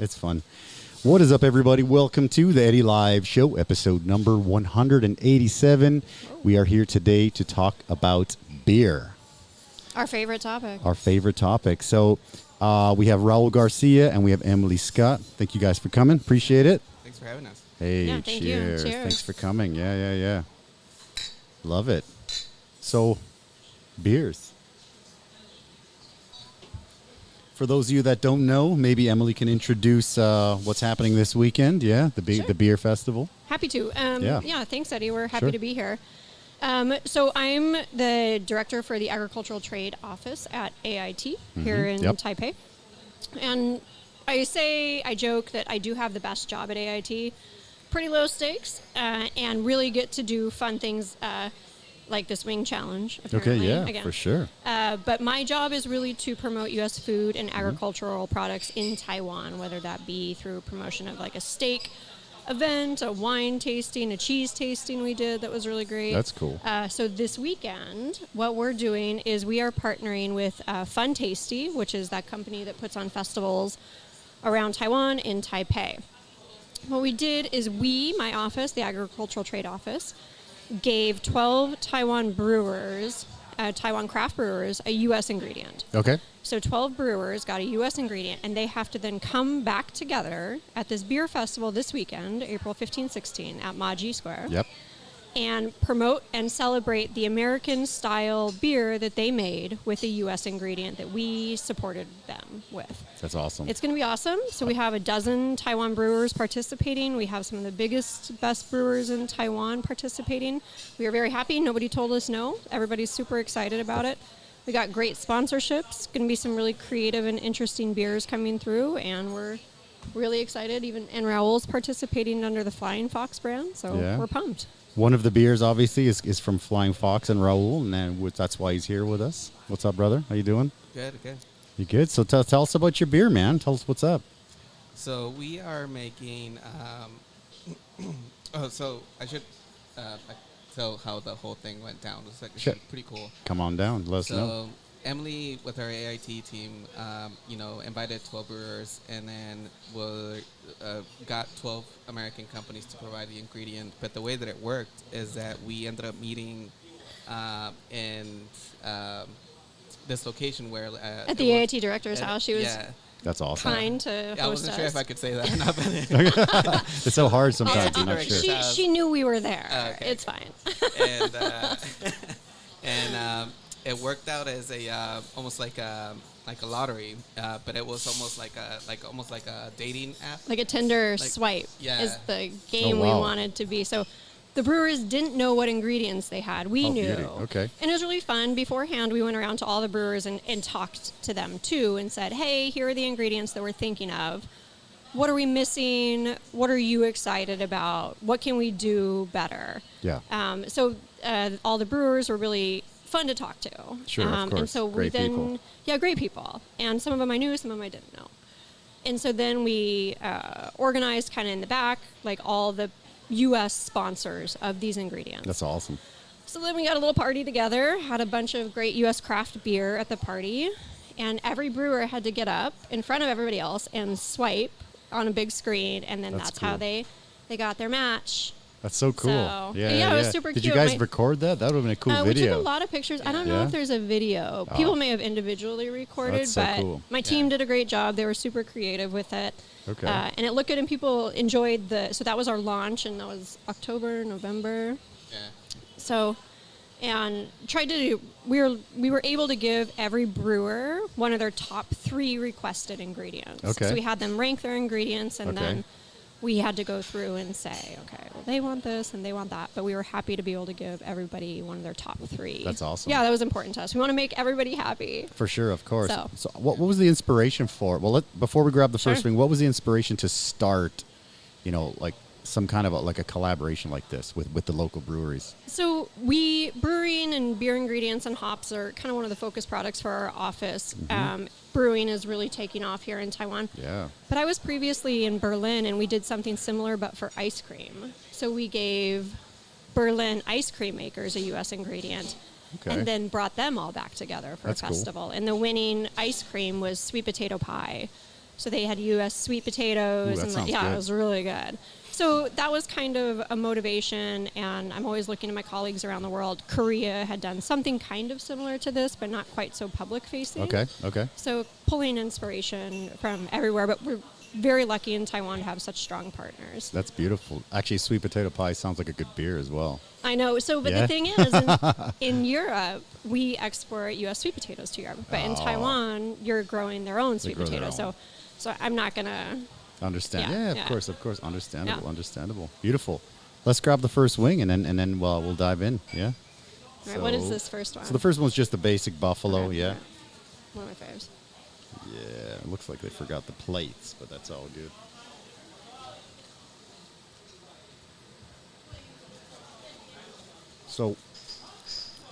It's fun. What is up, everybody? Welcome to the Eddy Live Show, episode number 187. We are here today to talk about beer. Our favorite topic. So we have Raul Garcia and we have Emily Scott. Thank you guys for coming. Appreciate it. Thanks for having us. Hey, yeah, thank cheers. You. Cheers. Thanks for coming. Yeah. Love it. So, beers. For those of you that don't know, maybe Emily can introduce what's happening this weekend. Yeah, the beer festival. Happy to. Yeah, thanks, Eddie. We're happy to be here. So I'm the director for the Agricultural Trade Office at AIT here in Taipei. And I joke that I do have the best job at AIT. Pretty low stakes and really get to do fun things like this wing challenge. Apparently, again. For sure. But my job is really to promote U.S. food and agricultural products in Taiwan, whether that be through promotion of like a steak event, a wine tasting, a cheese tasting we did that was really great. That's cool. So this weekend, what we're doing is we are partnering with Fun Tasty, which is that company that puts on festivals around Taiwan in Taipei. What we did is my office, the Agricultural Trade Office, gave 12 Taiwan brewers, Taiwan craft brewers, a U.S. ingredient. Okay. So 12 brewers got a U.S. ingredient, and they have to then come back together at this beer festival this weekend, April 15-16, at Maji Square. Yep. And promote and celebrate the American-style beer that they made with a U.S. ingredient that we supported them with. That's awesome. It's going to be awesome. So we have a dozen Taiwan brewers participating. We have some of the biggest, best brewers in Taiwan participating. We are very happy. Nobody told us no. Everybody's super excited about it. We got great sponsorships. Going to be some really creative and interesting beers coming through, and we're really excited. And Raul's participating under the Flying Fox brand, so we're pumped. One of the beers, obviously, is from Flying Fox and Raul, and then that's why he's here with us. What's up, brother? How you doing? Good. You good? So tell us about your beer, man. Tell us what's up. So we are making. So I should tell how the whole thing went down. It was pretty cool. Come on down. Let us know. So Emily, with our AIT team, invited 12 brewers, and then got 12 American companies to provide the ingredient. But the way that it worked is that we ended up meeting in this location where at the AIT director's house. She was that's awesome. Kind to host I wasn't us. sure if I could say that or not. But it's so hard sometimes. I'm not sure. She knew we were there. Okay. It's fine. And it worked out as a almost like a lottery, but it was almost like a dating app, like a Tinder swipe. Is the game we wanted to be. So the brewers didn't know what ingredients they had. We knew. Beauty. Okay. And it was really fun. Beforehand, we went around to all the brewers and talked to them too, and said, "Hey, here are the ingredients that we're thinking of. What are we missing? What are you excited about? What can we do better?" Yeah. So all the brewers were really fun to talk to. Sure, of course. And so great people. Yeah, great people. And some of them I knew, some of them I didn't know. And so then we organized kind of in the back, like all the U.S. sponsors of these ingredients. That's awesome. So then we got a little party together, had a bunch of great U.S. craft beer at the party, and every brewer had to get up in front of everybody else and swipe on a big screen, and then that's cool. how they got their match. That's so cool. So, it was super cute. Did you guys record that? That would have been a cool video. We took a lot of pictures. I don't know if there's a video. People may have individually recorded, that's so but cool. My team did a great job. They were super creative with it. Okay. And it looked good, and people enjoyed so that was our launch, and that was October, November. Yeah. So, and we were able to give every brewer one of their top 3 requested ingredients. Okay. So we had them rank their ingredients, and then we had to go through and say, okay, well, they want this and they want that. But we were happy to be able to give everybody one of their top 3. That's awesome. Yeah, that was important to us. We want to make everybody happy. For sure, of course. So what was the inspiration for? Well, before we grab the first ring, what was the inspiration to start, like some kind of a collaboration like this with the local breweries? So brewing and beer ingredients and hops are kind of one of the focus products for our office. Brewing is really taking off here in Taiwan. Yeah. But I was previously in Berlin, and we did something similar, but for ice cream. So we gave Berlin ice cream makers a U.S. ingredient, and then brought them all back together for a festival. Cool. And the winning ice cream was sweet potato pie. So they had U.S. sweet potatoes. Ooh, that sounds yeah, good. it was really good. So that was kind of a motivation, and I'm always looking to my colleagues around the world. Korea had done something kind of similar to this, but not quite so public-facing. Okay. So pulling inspiration from everywhere, but we're very lucky in Taiwan to have such strong partners. That's beautiful. Actually, sweet potato pie sounds like a good beer as well. I know. So, but Yeah? the thing is, in Europe, we export U.S. sweet potatoes to Europe. But in Taiwan, you're growing their own sweet grow their potatoes. own. So I'm not going to... Understand? Yeah, Yeah, yeah. of course. Understandable. Yeah. Understandable. Beautiful. Let's grab the first wing, and then we'll dive in. Yeah. All right, what is this first one? So the first one's just the basic buffalo. Okay, Yeah. all right. One of my faves. Yeah. It looks like they forgot the plates, but that's all good. So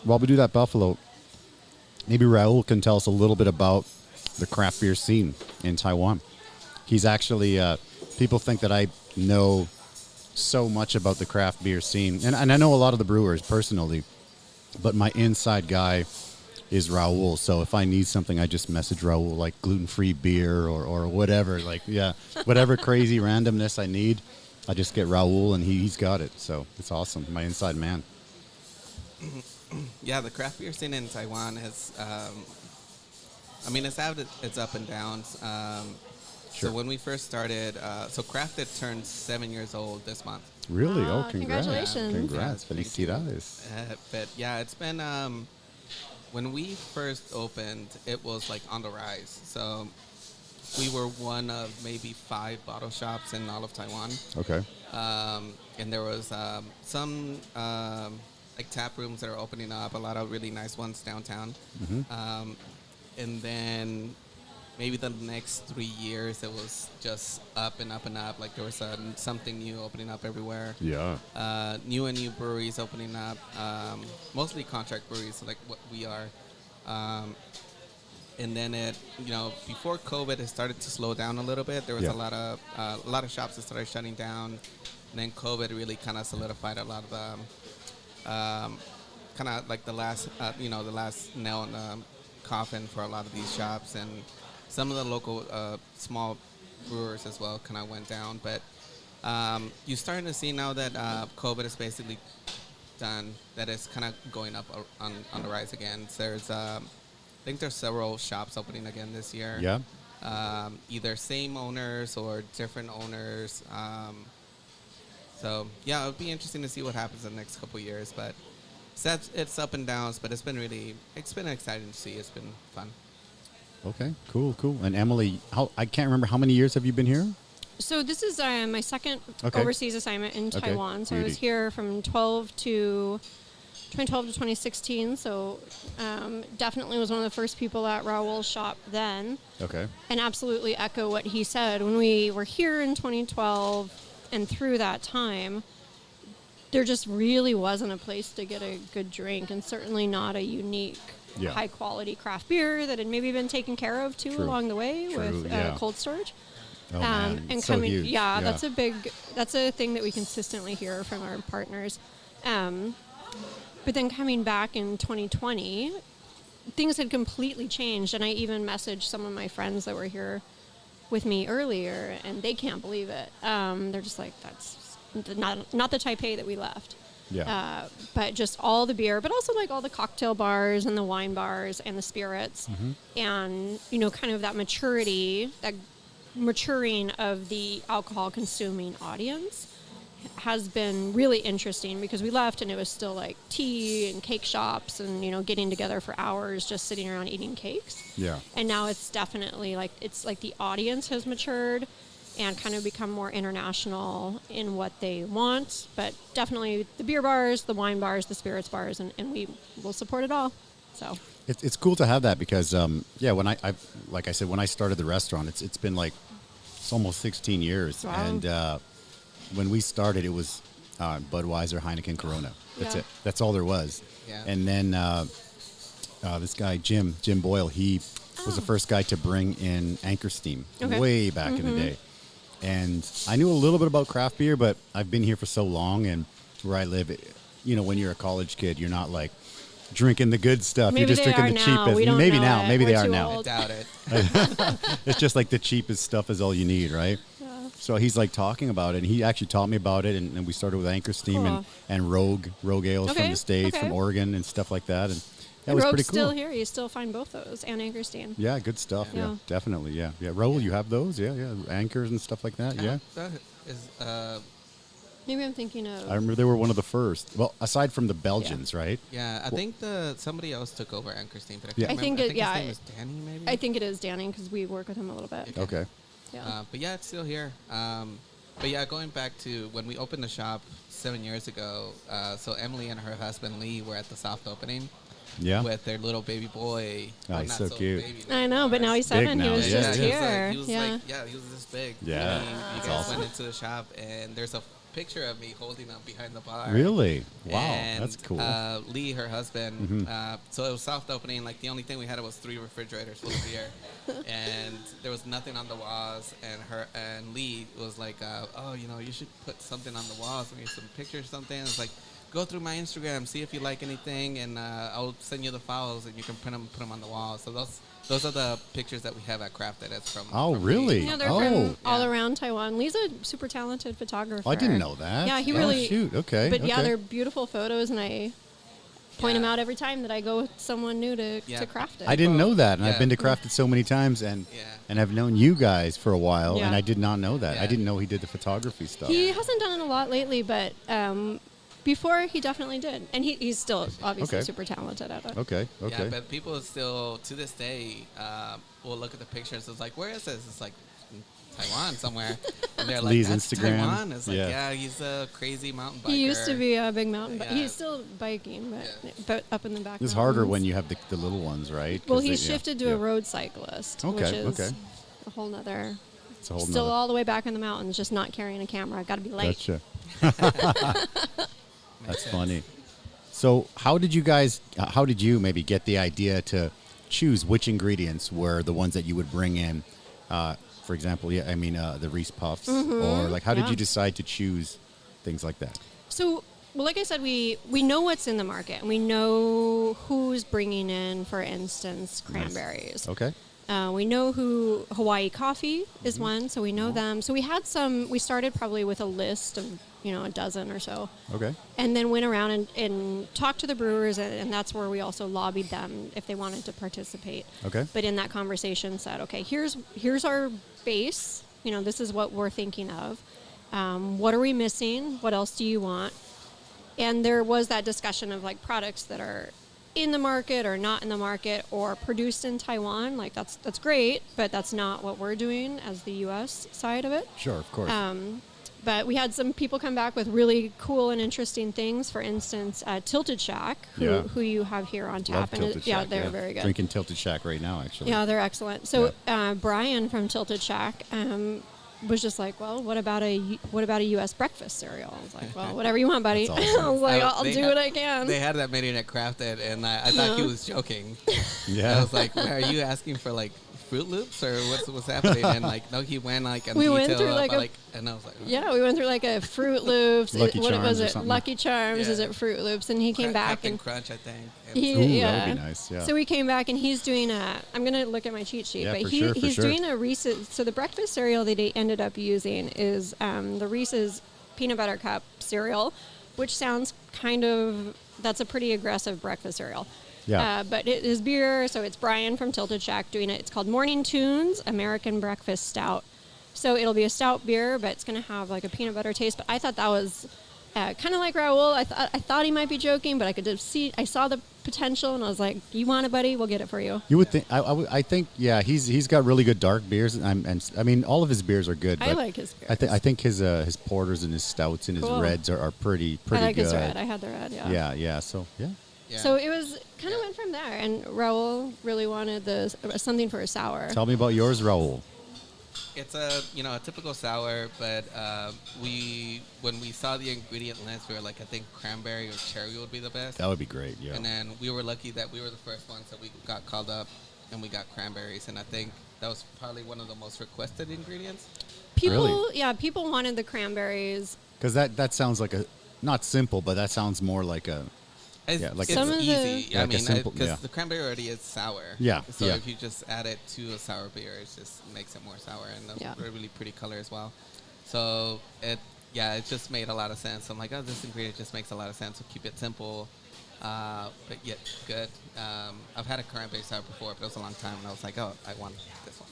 while we do that buffalo, maybe Raul can tell us a little bit about the craft beer scene in Taiwan. He's actually, people think that I know so much about the craft beer scene. And I know a lot of the brewers personally, but my inside guy is Raul. So if I need something, I just message Raul, like gluten-free beer or whatever. Like, yeah, whatever crazy randomness I need, I just get Raul and he's got it. So it's awesome. My inside man. Yeah, the craft beer scene in Taiwan has, it's had its up and downs. Sure. So when we first started, so Crafted turned 7 years old this month. Really? Wow, Oh, congrats. congratulations. Congrats. Thank you. Felicidades. But yeah, it's been, when we first opened, it was like on the rise. So we were one of maybe 5 bottle shops in all of Taiwan. Okay. And there was some like tap rooms that are opening up, a lot of really nice ones downtown. Mm-hmm. And then maybe the next 3 years, it was just up and up and up. Like there was something new opening up everywhere. Yeah. New breweries opening up, mostly contract breweries like what we are. And then before COVID, it started to slow down a little bit. There was Yeah. a lot of shops that started shutting down. And then COVID really kind of solidified a lot of the, kind of like the last nail in the coffin for a lot of these shops. And some of the local small brewers as well kind of went down. But you're starting to see now that COVID is basically done, that it's kind of going up on the rise again. So there's, I think there's several shops opening again this year. Yeah. Either same owners or different owners. So yeah, it'll be interesting to see what happens in the next couple of years. But it's up and downs, but it's been exciting to see. It's been fun. Okay. Cool. And Emily, I can't remember how many years have you been here? So this is my second Okay. overseas assignment in Okay. Taiwan. So I was Beauty. here from 2012 to 2016. So definitely was one of the first people at Raul's shop then. Okay. And absolutely echo what he said. When we were here in 2012 and through that time, there just really wasn't a place to get a good drink, and certainly not a unique, Yeah. high-quality craft beer that had maybe been taken care of, too, True. along the way True, with yeah. cold storage. Oh, man. And So coming, huge. yeah, that's a thing that we consistently hear from our partners. But then coming back in 2020, things had completely changed, and I even messaged some of my friends that were here with me earlier, and they can't believe it. They're just like, that's not the Taipei that we left. Yeah. But just all the beer, but also like all the cocktail bars and the wine bars and the spirits, and kind of that maturing of the alcohol consuming audience has been really interesting, because we left and it was still like tea and cake shops and getting together for hours just sitting around eating cakes. Yeah. And now it's definitely like the audience has matured and kind of become more international in what they want. But definitely the beer bars, the wine bars, the spirits bars, and we will support it all. So It's cool to have that because, when I like I said, when I started the restaurant, it's been like, it's almost 16 years. Wow. And when we started, it was Budweiser, Heineken, Corona. That's Yeah. it. That's all there was. Yeah. And then this guy, Jim Boyle, he was the first guy to bring in Anchor Steam Okay. way back in the day. And I knew a little bit about craft beer, but I've been here for so long, and where I live, when you're a college kid, you're not like, drinking the good stuff. Maybe You're just they drinking are the now. cheapest. We don't Maybe know now. it. Maybe We're they are too now. I old. doubt it. It's just like the cheapest stuff is all you need, right? Yeah. So he's like talking about it, and he actually taught me about it, and we started with Anchor Steam Cool. and Rogue ales from Okay, the States, okay. from Oregon, and stuff like that. And that And was Rogue's pretty cool. still here. You still find both those and Anchorstein. Yeah, good stuff. Yeah, Yeah. definitely. Yeah, yeah. Raul, you have those? Yeah, yeah. Anchors and stuff like that. Yeah. That is, Maybe I'm thinking of. I remember they were one of the first. Well, aside from the Belgians, right? yeah, I think somebody else took over Anchor Steam, but I Yeah. can't I think remember. it- I yeah, think his name was Danny, maybe. I think it is Danny because we work with him a little bit. Okay. Yeah. But yeah, it's still here. But yeah, going back to when we opened the shop 7 years ago, so Emily and her husband Lee were at the soft opening Yeah. with their little baby boy. Oh, he's not so cute. baby I know, but now he's Big 7. He now, was yeah. just Yeah, here. He was Yeah. he was this big. Yeah, And you that's guys awesome. went into the shop, and there's a picture of me holding up behind the bar. Really? Wow, And, that's cool. Lee, her husband, Mhm. so it was soft opening. Like the only thing we had was 3 refrigerators full of beer, and there was nothing on the walls. And Lee was like, "Oh, you should put something on the walls, maybe some pictures, something." It's like, go through my Instagram, see if you like anything, and I'll send you the files, and you can print them, put them on the wall. So those are the pictures that we have at Crafted. It's from. Oh, from really? Lee. Yeah, they're Oh. from all Yeah. around Taiwan. Lee's a super talented photographer. I didn't know that. Yeah, he Oh, really. shoot. Okay. But yeah, okay. they're beautiful photos, and I point them Yeah. out every time that I go with someone new to Yeah. craft it. I didn't know that, and I've Yeah. been to Crafted so many times, and Yeah. and I've known you guys for a while, and Yeah. I did not know that. I Yeah. didn't know he did the photography stuff. He hasn't done it a lot lately, but before he definitely did, and he's still obviously Okay. super talented at it. Okay. Okay. Yeah, but people still, to this day, will look at the pictures. It's like, where is this? It's like in Taiwan somewhere. And they're like, Lee's that's Instagram. Taiwan. It's like, Yeah. yeah, he's a crazy mountain biker. He used to be a big mountain bike. Yeah. He's still biking, but up in the back. It's harder mountains. when you have the little ones, right? Well, 'Cause he's they- yeah, shifted to yeah. a road cyclist, Okay, which is okay. a whole nother. It's a whole Still nother- all the way back in the mountains, just not carrying a camera. Got to be late. Gotcha. That's funny. So, how did you maybe get the idea to choose which ingredients were the ones that you would bring in? For example, the Reese Puffs, or like, how did yeah. you decide to choose things like that? So, well, like I said, we know what's in the market, and we know who's bringing in, for instance, cranberries. Okay. We know who Hawaii Coffee is one, so we know them. So we had some. We started probably with a list of a dozen or so. Okay. And then went around and talked to the brewers, and that's where we also lobbied them if they wanted to participate. Okay. But in that conversation said, okay, here's our base. This is what we're thinking of. What are we missing? What else do you want? And there was that discussion of like products that are in the market or not in the market or produced in Taiwan. Like that's great, but that's not what we're doing as the U.S. side of it. Sure, of course. But we had some people come back with really cool and interesting things. For instance, Tilted Shack, who you have here on tap. Love Tilted yeah, Shack, they're very good. Drinking Tilted Shack right now, actually. Yeah, they're excellent. So Brian from Tilted Shack was just like, well, what about a U.S. breakfast cereal? I was like, well, whatever you want, buddy. That's awesome. I was like, I'll They do had- what I can. They had that meeting at Crafted, and I thought he was joking. Yeah. I was like, are you asking for like Fruit Loops or what's happening? And like, no, he went like in We detail went through, about, like, and I was like, Yeah, we went through like a Fruit Loops. Lucky what Charms was or it? something. Lucky Charms. Yeah. Is it Fruit Loops? And he came back Captain and Crunch, I think. he, Ooh, yeah. that would be nice. Yeah. So we came back and he's doing I'm going to look at my cheat sheet, Yeah, but for sure, for he's sure. doing a Reese's. So the breakfast cereal that he ended up using is the Reese's peanut butter cup cereal, which sounds that's a pretty aggressive breakfast cereal. Yeah. But it is beer, so it's Brian from Tilted Shack doing it. It's called Morning Tunes American Breakfast Stout. So it'll be a stout beer, but it's going to have like a peanut butter taste. But I thought that was kind of like Raul. I thought he might be joking, but I could just see. I saw the potential, and I was like, "You want it, buddy? We'll get it for you." You would think. I think. Yeah, he's got really good dark beers, and I mean all of his beers are good. I but like his beers. I think his porters and his stouts and his Cool. reds are pretty I like good. his red. I had the red. Yeah. Yeah. So yeah. Yeah. So it was kind of went from there, and Raul really wanted something for a sour. Tell me about yours, Raul. It's a typical sour, but when we saw the ingredient list, we were like, I think cranberry or cherry would be the best. That would be great. Yeah. And then we were lucky that we were the first ones that we got called up, and we got cranberries, and I think that was probably one of the most requested ingredients. People, Really? people wanted the cranberries. Because that sounds like not simple, but that sounds more like a It's Some of easy. Yeah, I like a mean, simple- because yeah. the cranberry already is sour. Yeah, So yeah. if you just add it to a sour beer, it just makes it more sour, and Yeah. a really pretty color as well. So it just made a lot of sense. I'm like, oh, this ingredient just makes a lot of sense. So keep it simple, but yet good. I've had a cranberry sour before, but it was a long time, and I was like, oh, I want this one.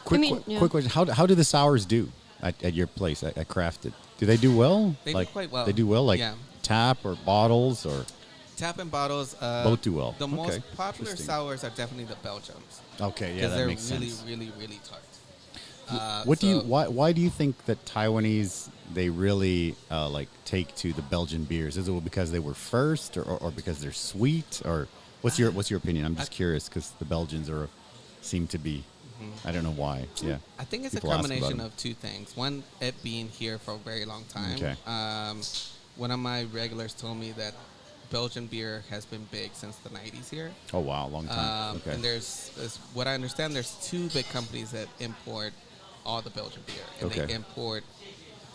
Quick question. How do the sours do at your place at Crafted? Do they do well? They do quite well. They do well, like Yeah. tap or bottles or Tap and bottles. both do well. The most Okay. popular Interesting. sours are definitely the Belgians. Okay, yeah, Because that they're makes really, sense. really, really tart. Why do you think that Taiwanese they really like take to the Belgian beers? Is it because they were first, or because they're sweet, or what's your opinion? I'm just curious because the Belgians seem to be. I don't know why. Yeah, I think it's People a ask about combination them. of two things. One, it being here for a very long time. Okay. One of my regulars told me that Belgian beer has been big since the 90s here. Oh wow, long time. Okay. And there's what I understand, there's two big companies that import all the Belgian beer, and Okay. they import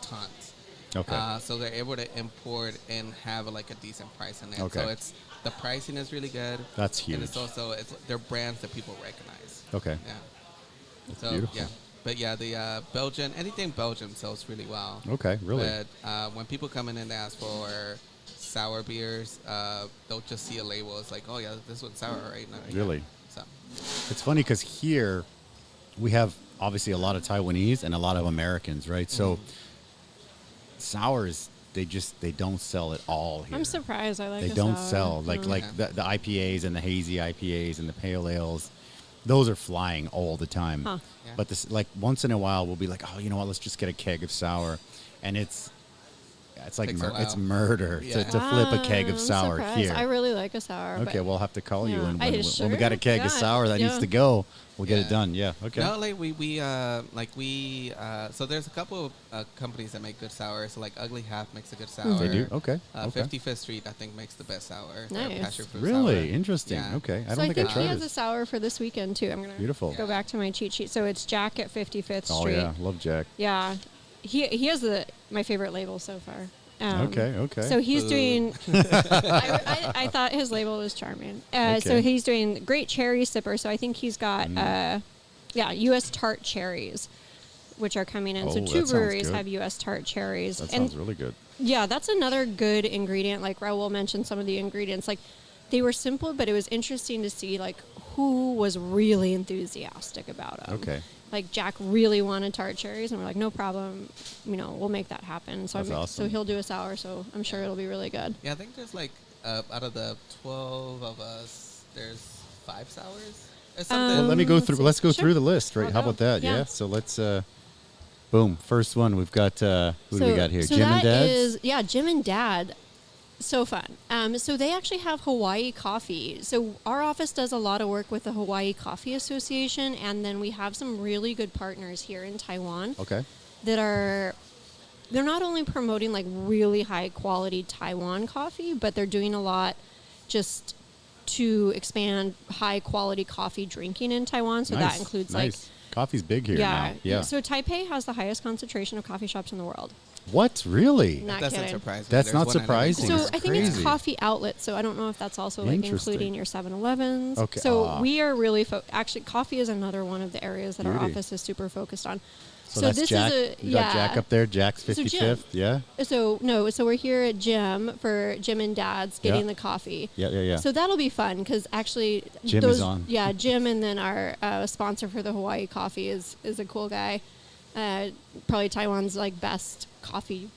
tons. Okay. So they're able to import and have like a decent price in it. Okay. So it's the pricing is really good. That's huge. And it's also they're brands that people recognize. Okay. Yeah. That's So beautiful. yeah, but yeah, the anything Belgian sells really well. Okay, really. But when people come in and ask for sour beers, they'll just see a label. It's like, oh yeah, this one's sour, right? No, yeah. Really? So It's funny because here we have obviously a lot of Taiwanese and a lot of Americans, right? So sours, they don't sell at all here. I'm surprised. I like. They a don't sour. sell like Yeah. the IPAs and the hazy IPAs and the pale ales. Those are flying all the time. Huh. Yeah. But this, like once in a while, we'll be like, oh, you know what? Let's just get a keg of sour, and it's like Takes a while. it's murder Yeah. to flip a keg of I'm sour surprised. here. I really like a sour. Okay, but we'll have to call you Yeah. and I- when we got a sure. keg of Yeah, sour that needs yeah. to go, we'll get it Yeah. done. Yeah. Okay. no, like so there's a couple of companies that make good sours. So like Ugly Half makes a good sour. They do? Okay. Okay. 55th Street, I think, makes the best sour. Nice. Passion fruit Really sour. interesting. Yeah. Okay. I So don't I think I he tried has a this. sour for this weekend too. I'm gonna Beautiful. go back to my cheat sheet. So it's Jack at 55th Oh Street. yeah, love Jack. Yeah, he has my favorite label so far. Okay. So he's Ooh. doing. I thought his label was charming. So Okay. he's doing great cherry sipper. So I think he's got U.S. tart cherries, which are coming in. Oh, So that two sounds breweries good. have U.S. tart cherries. That and sounds really good. yeah, that's another good ingredient. Like Raul mentioned some of the ingredients. Like they were simple, but it was interesting to see like who was really enthusiastic about them. Okay. Like Jack really wanted tart cherries, and we're like, no problem, we'll make that happen. So That's so awesome. he'll do a sour. So I'm sure it'll be really good. Yeah, I think there's like out of the 12 of us, there's 5 sours. Or something. Well, let me go let's through. see. Let's go Sure. through the list, right? I'll How go. about that? Yeah. Yeah. So let's. Boom. First one. We've got. Who do we got here? So Jim and that Dad's. is Jim and Dad. So fun. So they actually have Hawaii coffee. So our office does a lot of work with the Hawaii Coffee Association, and then we have some really good partners here in Taiwan Okay. they're not only promoting like really high quality Taiwan coffee, but they're doing a lot just to expand high quality coffee drinking in Taiwan. So Nice, that includes nice. Coffee's big here now. Yeah. So Taipei has the highest concentration of coffee shops in the world. What? Really? Not That doesn't kidding. surprise me. That's There's not one I know. surprising. So It's I think it's crazy. coffee outlets. So I don't know if that's also like Interesting. including your 7-Elevens. Okay. So we are really actually coffee is another one of the areas that our Beauty. office is super focused on. So that's this Jack. is You got Jack up there. Jack's So Jim. 55th. Yeah. So we're here at Jim for Jim and Dad's getting the coffee. Yeah. So that'll be fun because actually Jim is on. Yeah, Jim, and then our sponsor for the Hawaii coffee is a cool guy. Probably Taiwan's like best coffee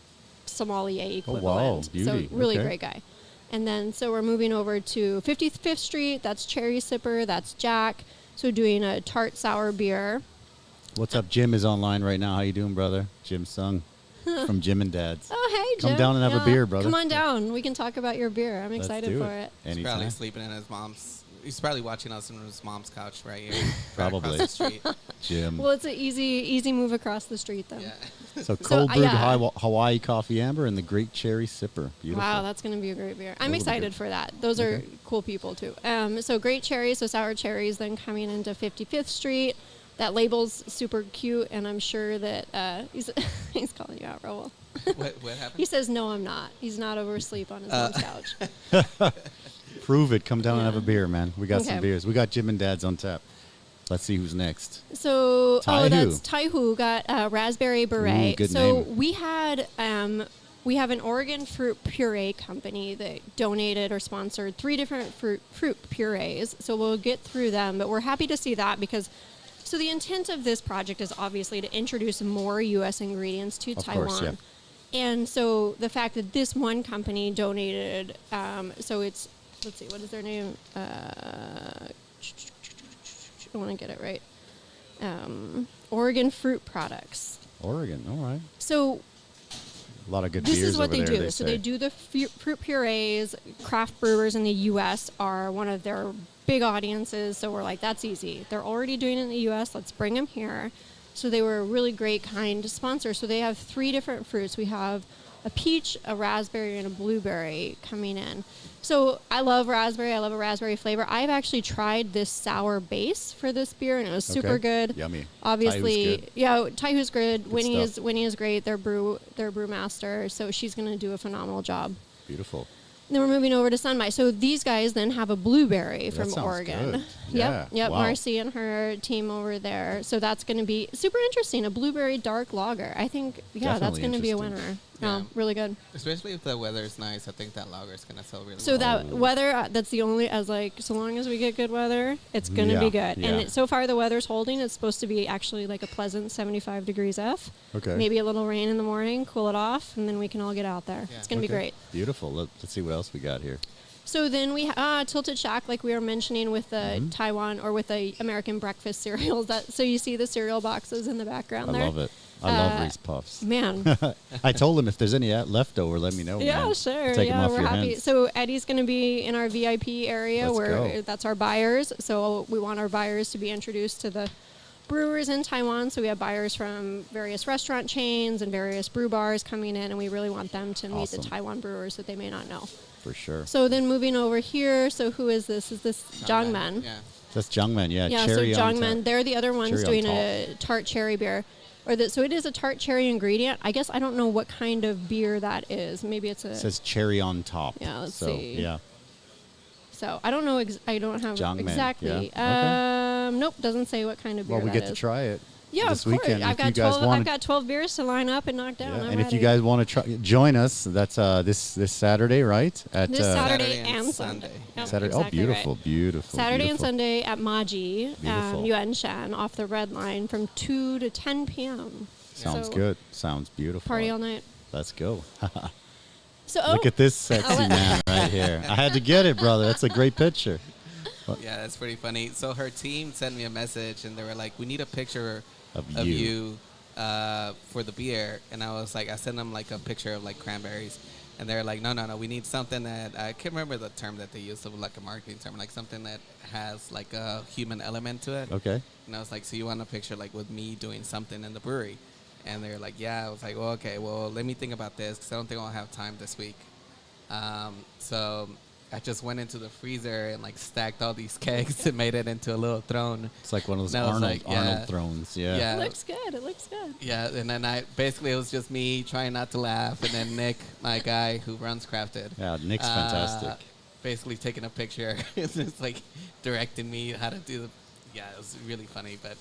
sommelier Oh, equivalent. wow. Beauty. So really Okay. great guy. And then so we're moving over to 55th Street. That's Cherry Sipper. That's Jack. So doing a tart sour beer. What's up? Jim is online right now. How you doing, brother? Jim Sung from Jim and Dad's. Oh, hey, Jim. Come down and have a beer, brother. Come on down. We can talk about your beer. I'm Let's excited do for it. He's Anytime. probably sleeping in his mom's. He's probably watching us in his mom's couch right here, Probably. right across the street. Jim. Well, it's an easy move across the street, though. Yeah. So cold brewed yeah. Hawaii coffee amber and the great cherry sipper. Beautiful. Wow, that's going to be a great beer. I'm That'll be excited good. for that. Those are Okay. cool people, too. So great cherries, so sour cherries, then coming into 55th Street. That label's super cute, and I'm sure that he's calling you out, Raul. What happened? He says, no, I'm not. He's not overasleep on his mom's couch. Prove it. Come down and have Yeah. a beer, man. We got some Okay. beers. We got Jim and Dad's on tap. Let's see who's next. So, Taihu. that's Taihu, got raspberry beret. Ooh, good so name. we have an Oregon fruit puree company that donated or sponsored 3 different fruit purees. So we'll get through them, but we're happy to see that because so the intent of this project is obviously to introduce more U.S. ingredients to Of Taiwan. course, yeah. And so the fact that this one company donated, so it's, let's see, what is their name? I want to get it right. Oregon Fruit Products. Oregon. All right. So A lot of good this beers is what over they there, do. So they say. do the fruit purees. Craft brewers in the U.S. are one of their big audiences. So we're like, that's easy. They're already doing it in the U.S. Let's bring them here. So they were a really great, kind sponsor. So they have 3 different fruits. We have a peach, a raspberry, and a blueberry coming in. So I love raspberry. I love a raspberry flavor. I've actually tried this sour base for this beer, and it was super Okay. good. Yummy. Obviously, Taihu's good. yeah, Taihu's good. stuff. Winnie is great. Their brewmaster. So she's going to do a phenomenal job. Beautiful. Then we're moving over to Sunby. So these guys then have a blueberry That from sounds Oregon. good. Yeah. Yep. Wow. Marcy and her team over there. So that's going to be super interesting. A blueberry dark lager. I think, yeah, that's Definitely going to be a interesting. winner. Yeah. No, really good. Especially if the weather is nice, I think that lager is gonna sell really So well. that weather, that's the only, so long as we get good weather, it's going to Yeah, be good. yeah. And so far the weather's holding. It's supposed to be actually like a pleasant 75 degrees F. Okay. Maybe a little rain in the morning, cool it off, and then we can all get out there. Yeah. It's going to be Okay. great. Beautiful. Let's see what else we got here. So then we Tilted Shack, like we were mentioning with the Mm-hmm. Taiwan or with the American breakfast cereals. So you see the cereal boxes in the background I there. love it. I love Reese Puffs. Man, I told him if there's any left over, let me know. yeah, man. sure. Take 'em Yeah, off we're your happy. hands. So Eddie's going to be in our VIP area Let's where go. that's our buyers. So we want our buyers to be introduced to the brewers in Taiwan. So we have buyers from various restaurant chains and various brew bars coming in, and we really want them to meet the Awesome. Taiwan brewers that they may not know. For sure. So then moving over here, so who is this? Is this Jiangmen? Yeah. So That's Jungman, yeah. Yeah, Cherry so on Jiangmen, top. they're the other ones Cherry on doing a tart cherry beer. So it is a tart cherry ingredient. I guess I don't know what kind of beer that is. Maybe it's a... It says cherry on top. Yeah, let's so, see. Yeah. So I don't know. I don't have Jiangmen, exactly. yeah. Nope, doesn't say what kind of beer Well, we that get to is. try it. Yeah, this of course. weekend. I've If got you guys 12. want I've got 12 beers to line up and knock down. Yeah, I'm and if you ready. guys want to join us, that's this Saturday, right? At This Saturday Saturday and and Sunday. Sunday. Yep, Saturday. exactly Oh, beautiful, right. beautiful. Saturday and beautiful. Sunday at Maji, Beautiful. Yuanshan, off the red line from 2 to 10 p.m. Sounds So, good. Sounds beautiful. Party all night. Let's go. So Look at this sexy man right here. I had to get it, brother. That's a great picture. Yeah, that's pretty funny. So her team sent me a message, and they were like, "We need a picture Of of you. you for the beer." And I was like, I sent them like a picture of like cranberries, and they're like, "No, we need something that I can't remember the term that they used, of like a marketing term, like something that has like a human element to it." Okay. And I was like, "So you want a picture like with me doing something in the brewery?" And they're like, "Yeah." I was like, "Well, okay. Well, let me think about this because I don't think I'll have time this week." So I just went into the freezer and like stacked all these kegs and made it into a little throne. It's like one of those And I was Arnold, like, yeah. Arnold thrones. Yeah. Yeah. It looks good. It looks good. Yeah, and then it was just me trying not to laugh, and then Nick, my guy who runs Crafted. Yeah, Nick's fantastic. Basically taking a picture, it's just like directing me how to do the. Yeah, it was really funny, but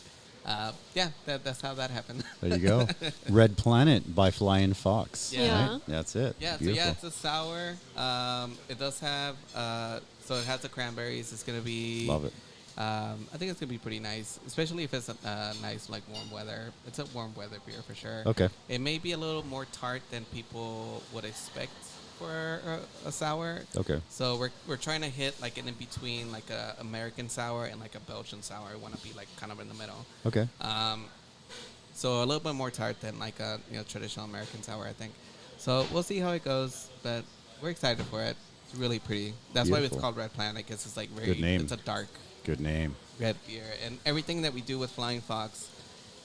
yeah, that's how that happened. There you go. Red Planet by Flying Fox. Yeah. Right? That's it. Yeah, Beautiful. so yeah, it's a sour. It does have, so it has the cranberries. It's gonna be. Love it. I think it's gonna be pretty nice, especially if it's a nice like warm weather. It's a warm weather beer for sure. Okay. It may be a little more tart than people would expect for a sour. Okay. So we're trying to hit like in between like a American sour and like a Belgian sour. I want to be like kind of in the middle. Okay. So a little bit more tart than like a traditional American sour, I think. So we'll see how it goes, but we're excited for it. It's really pretty. That's why Beautiful. it's called Red Planet, because it's like very. Good name. It's a dark Good name. red beer, and everything that we do with Flying Fox,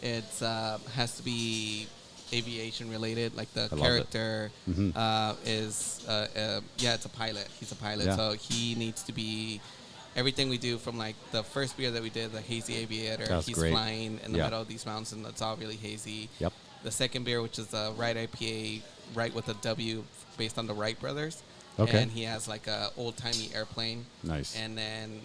it's has to be aviation related. Like the I love it. character Mhm. is it's a pilot. He's a pilot, Yeah. so he needs to be. Everything we do, from like the first beer that we did, the Hazy Aviator, That's he's great. flying in the Yeah. middle of these mountains, and it's all really hazy. Yep. The second beer, which is a Wright IPA, Wright with a W, based on the Wright brothers. Okay. And he has like a old-timey airplane. Nice. And then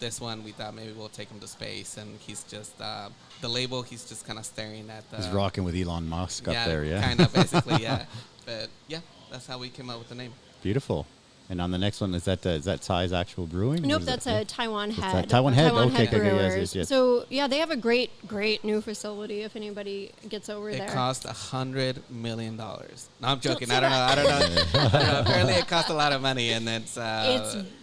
this one, we thought maybe we'll take him to space. And he's just, the label, he's just kind of staring at the... He's rocking with Elon Musk up there, yeah? kind of, basically, yeah. But, yeah, that's how we came up with the name. Beautiful. And on the next one, is that Tsai's actual brewing? Nope, that's a Taiwan Head. Taiwan Head? Okay, Brewers. yes. So, yeah, they have a great new facility if anybody gets over there. It cost $100 million. No, I'm joking. I don't know. Apparently it cost a lot of money, and it's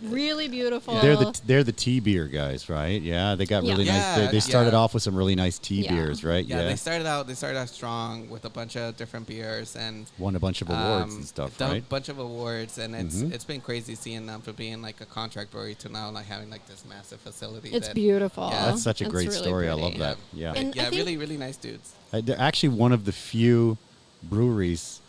really beautiful. Yeah. They're the tea beer guys, right? Yeah, they got really nice. They started off with some really nice tea beers, right? Yeah, they started out strong with a bunch of different beers and won a bunch of awards and stuff, right? A bunch of awards, and it's been crazy seeing them from being like a contract brewery to now like having like this massive facility. It's beautiful. Yeah. That's such a great really story. pretty. I love that. Yeah. And really, really nice dudes. They're actually one of the few breweries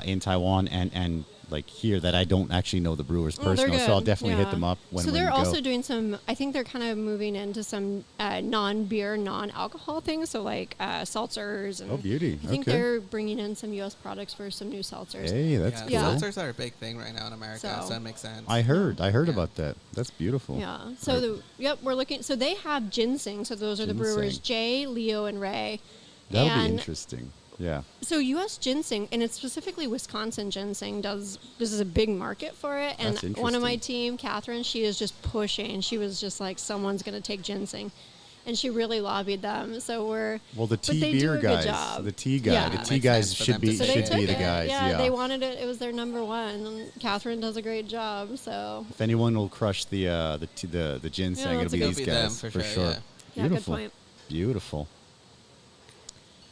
in Taiwan and like here that I don't actually know the brewers personally, so I'll definitely hit them up when we go. So they're also doing some, I think they're kind of moving into some non-beer, non-alcohol things, so like seltzers. And oh, beauty. I think they're bringing in some U.S. products for some new seltzers. Hey, that's cool. Seltzers are a big thing right now in America, so that makes sense. I heard about that. That's beautiful. Yeah. So we're looking. So they have ginseng. So those are the brewers Jay, Leo, and Ray. That'll be interesting. Yeah. So U.S. ginseng, and it's specifically Wisconsin ginseng, this is a big market for it. And one of my team, Catherine, she is just pushing. She was just like, someone's going to take ginseng. And she really lobbied them. So the tea beer guys, the tea guys should be the guys. Yeah, they wanted it. It was their number one. And Catherine does a great job. So if anyone will crush the ginseng, it'll be these guys for sure. Yeah, beautiful. good point. Beautiful.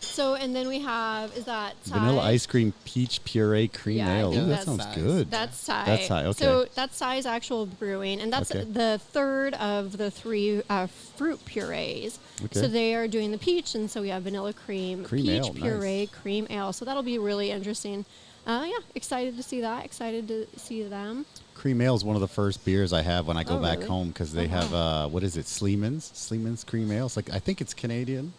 So, and then we have, is that Tsai? Vanilla ice cream peach puree cream ale. Ooh, that sounds good. That's Tsai. That's Tsai, okay. So that's Tsai's actual brewing, and that's the third of the three fruit purees. Okay. So they are doing the peach, and so we have vanilla cream peach ale, puree, cream ale. So that'll be really interesting. Excited to see that. Excited to see them. Cream ale is one of the first beers I have when I go back home because they have, what is it, Sleeman's cream ale. It's like, I think it's Canadian.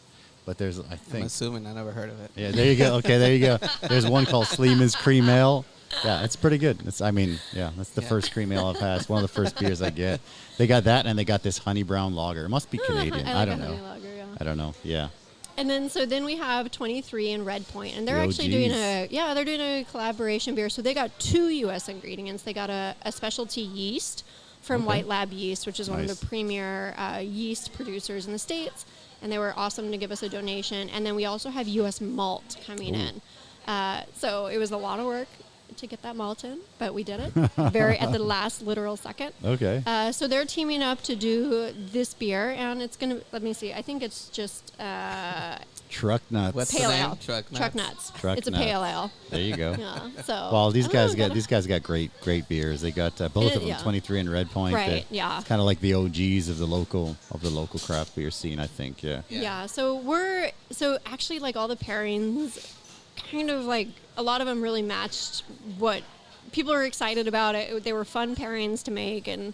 But I'm assuming I never heard of it. Yeah, there you go. Okay, there you go. There's one called Sleeman's Cream Ale. Yeah, it's pretty good. That's the first cream ale I've had. It's one of the first beers I get. They got that, and they got this honey brown lager. It must be Canadian. I don't know. Lager, I don't know. Yeah. And then we have 23 and Red Point, and they're actually doing a collaboration beer. So they got 2 U.S. ingredients. They got a specialty yeast from White Lab Yeast, which is one of the premier yeast producers in the States. And they were awesome to give us a donation. And then we also have U.S. malt coming in. So it was a lot of work to get that malt in, but we did it at the last literal second. Okay. So they're teaming up to do this beer, and it's going to, let me see, I think it's just Truck Nuts. What's pale the name? ale. Truck Nuts. It's a Nuts. pale ale. There you go. Yeah. So well, these guys got great beers. They got both of them, 23 and Red Point. Right. It's kind of like the OGs of the local craft beer scene, I think. Yeah. Yeah. So actually like all the pairings, kind of like a lot of them really matched what people were excited about. They were fun pairings to make, and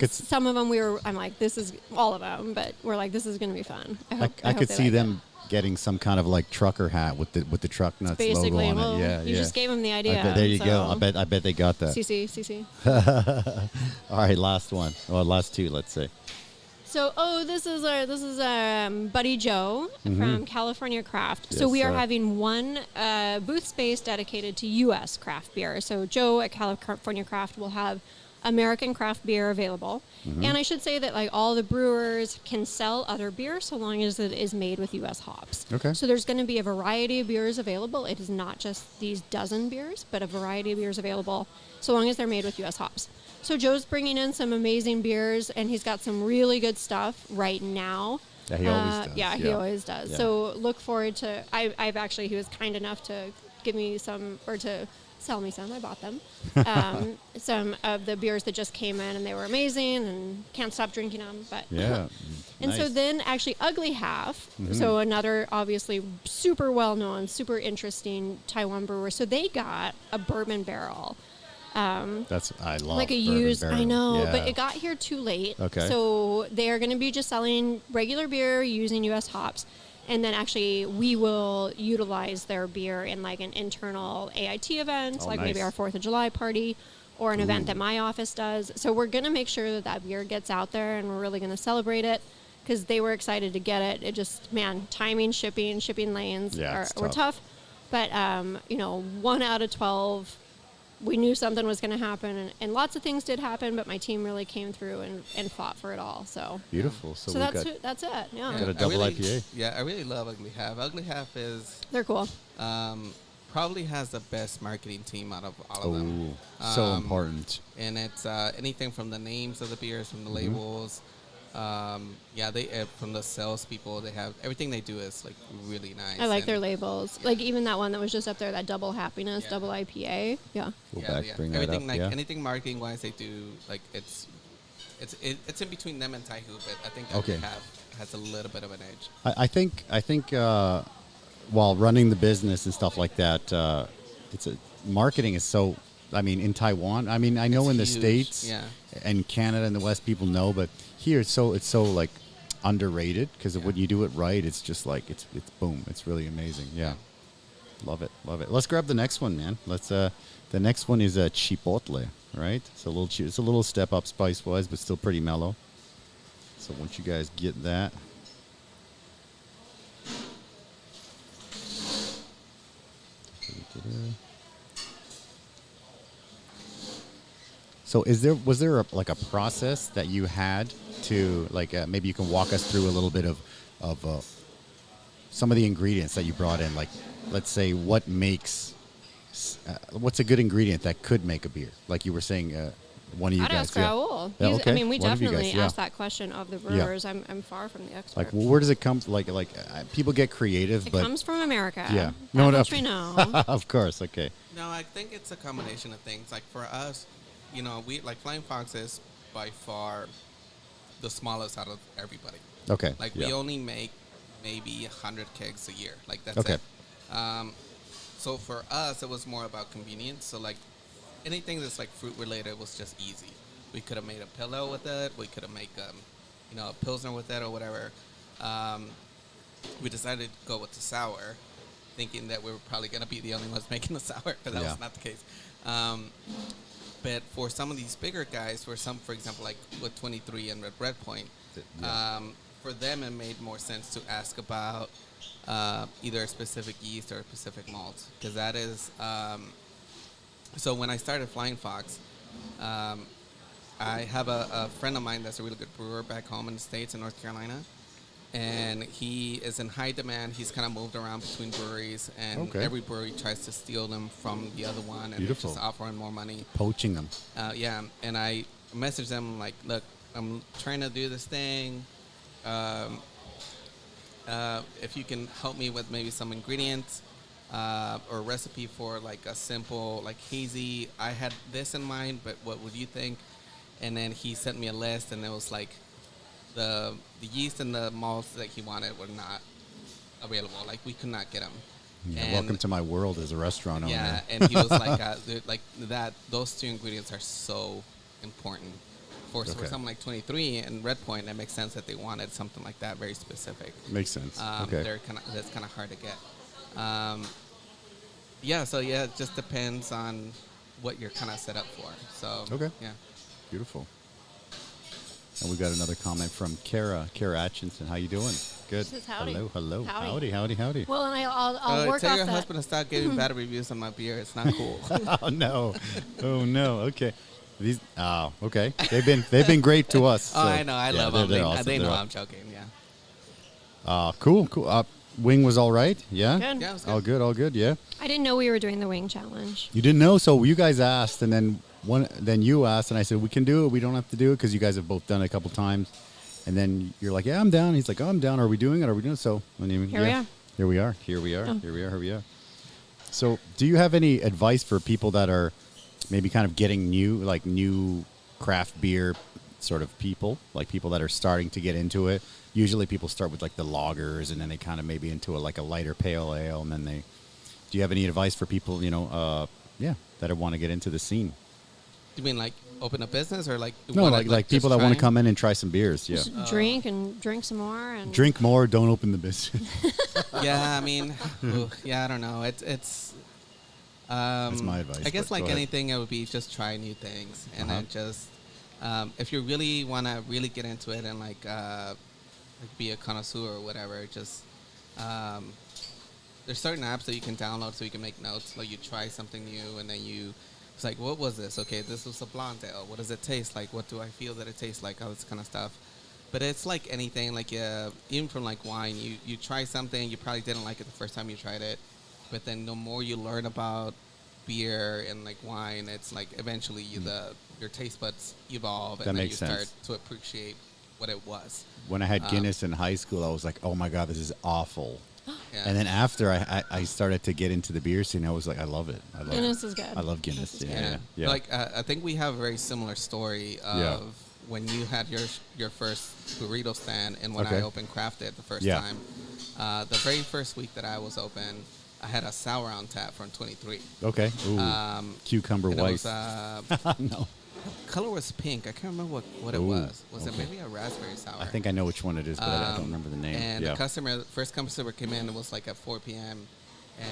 some of them I'm like, this is all of them, but we're like, this is going to be fun. I could see them getting some kind of like trucker hat with the Truck Nuts logo on it. Yeah, you just gave them the idea. There you go. I bet they got that. CC. All right, last one. Well, last two, let's say. So, this is Buddy Joe from California Craft. Yes, so we are having one booth space dedicated to U.S. craft beer. So Joe at California Craft will have American craft beer available. And I should say that like all the brewers can sell other beer so long as it is made with U.S. hops. Okay. So there's going to be a variety of beers available. It is not just these dozen beers, but a variety of beers available so long as they're made with U.S. hops. So Joe's bringing in some amazing beers, and he's got some really good stuff right now. Yeah, he always does. Yeah, he always does. Yeah. So look forward to. He was kind enough to give me some, or to sell me some. I bought them. Some of the beers that just came in, and they were amazing, and can't stop drinking them. But yeah. And so then actually Ugly Half, so another obviously super well-known, super interesting Taiwan brewer. So they got a bourbon barrel. I love like a used barrel. I know, yeah. but it got here too late. Okay. So they are going to be just selling regular beer using U.S. hops. And then actually we will utilize their beer in like an internal AIT event, Oh, like nice. maybe our 4th of July party or an event that my office does. So we're going to make sure that that beer gets out there, and we're really going to celebrate it because they were excited to get it. It just, man, timing, shipping lanes were tough. But, 1 out of 12, we knew something was going to happen, and lots of things did happen, but my team really came through and fought for it all. So Beautiful. So, that's it. Yeah. Got a double IPA. Yeah, I really love Ugly Half. Ugly Half is They're cool. probably has the best marketing team out of all of them. So important. And it's anything from the names of the beers, from the labels. They from the salespeople, they have everything they do is like really nice. I like their labels. Like even that one that was just up there, that Double Happiness, Double IPA. Yeah. Go back, bring that everything up. anything marketing wise they do, like it's in between them and Taihu, but I think Ugly Half has a little bit of an edge. I think while running the business and stuff like that, marketing is so. I mean, in Taiwan. I mean, I know in the States and Canada and the West, people know, but here it's so like underrated because when you do it right, it's just like it's boom. It's really amazing. Yeah, love it. Let's grab the next one, man. Let's. The next one is a chipotle, right? It's a little step up spice wise, but still pretty mellow. So once you guys get that. So was there a process that you had to maybe you can walk us through a little bit of some of the ingredients that you brought in, like let's say what's a good ingredient that could make a beer, like you were saying one of you I'd guys. ask Raul. Yeah, okay. I mean, we One of you definitely guys, ask that question of the brewers. I'm far from the expert. Like, where does it come? People get creative, It but comes from America. Yeah. That much we know. Of course, okay. No, I think it's a combination of things. Like for us, we like Flying Fox is by far the smallest out of everybody. Okay. Like we only make maybe 100 kegs a year. Like that's Okay. it. So for us, it was more about convenience. So like anything that's like fruit related was just easy. We could have made a pillow with it. We could have made a pilsner with it or whatever. We decided to go with the sour, thinking that we were probably going to be the only ones making the sour, but that was not the case. But for some of these bigger guys, for example, like with 23 and Red Point, for them it made more sense to ask about either a specific yeast or a specific malt, because that is. So when I started Flying Fox, I have a friend of mine that's a really good brewer back home in the States in North Carolina. And he is in high demand. He's kind of moved around between breweries, and every brewery tries to steal them from the other one and just offer him more money. Poaching them. And I messaged them like, look, I'm trying to do this thing. If you can help me with maybe some ingredients or a recipe for like a simple like hazy. I had this in mind, but what would you think? And then he sent me a list, and it was like the yeast and the malts that he wanted were not available. Like we could not get them. Yeah, welcome to my world as a restaurant owner. Yeah, and he was like that. Those two ingredients are so important for something like 23 and Red Point. It makes sense that they wanted something like that, very specific. Makes sense. That's kind of hard to get. It just depends on what you're kind of set up for. So Beautiful. And we got another comment from Kara Atchison. How you doing? Good. Says howdy. Hello. Howdy. Howdy. Well, and I'll work tell off your that. husband to stop giving bad reviews on my beer. It's not cool. Oh no. Okay. Okay. They've been great to us. So. I know. I love them. Awesome. They know I'm joking. Yeah. Cool. Wing was all right. Yeah. Good. Yeah, it was good. All good. Yeah. I didn't know we were doing the wing challenge. You didn't know, so you guys asked, and then you asked, and I said we can do it. We don't have to do it because you guys have both done it a couple times. And then you're like, yeah, I'm down. He's like, oh, I'm down. Are we doing it? So Here we are. Oh. So do you have any advice for people that are maybe kind of getting new craft beer sort of people, like people that are starting to get into it? Usually people start with like the lagers, and then they kind of maybe into a lighter pale ale, and then do you have any advice for people, that want to get into the scene? You mean like open a business or like No, wanna, like people just that want to try? come in and try some beers. Yeah. Just drink and drink some more and Drink more. Don't open the business. Yeah, I mean, I don't know. It's. That's my advice. I guess but like go ahead. anything, it would be just try new things, and then just if you really want to really get into it and like be a connoisseur or whatever, just there's certain apps that you can download so you can make notes. Like you try something new, and then it's like, what was this? Okay, this was a blonde ale. What does it taste like? What do I feel that it tastes like? All this kind of stuff. But it's like anything, like even from like wine, you try something, you probably didn't like it the first time you tried it, but then the more you learn about beer and like wine, it's like eventually your taste buds evolve, That and then you makes start sense. to appreciate what it was. When I had Guinness in high school, I was like, oh my God, this is awful. Yeah. And then after I started to get into the beer scene, I was like, I love it. I love Guinness it. is good. I love Guinness. Guinness is Yeah, good. yeah. Like I think we have a very similar story of when you had your first burrito stand and when I Okay. opened Crafted the first Yeah. time. The very first week that I was open, I had a sour on tap from 23. Okay. Ooh. Cucumber And it white. was, No. color was pink. I can't remember what it Ooh, was. Was it okay. maybe a raspberry sour? I think I know which one it is, but I don't remember the name. And yeah. the first customer came in, it was like at 4 p.m.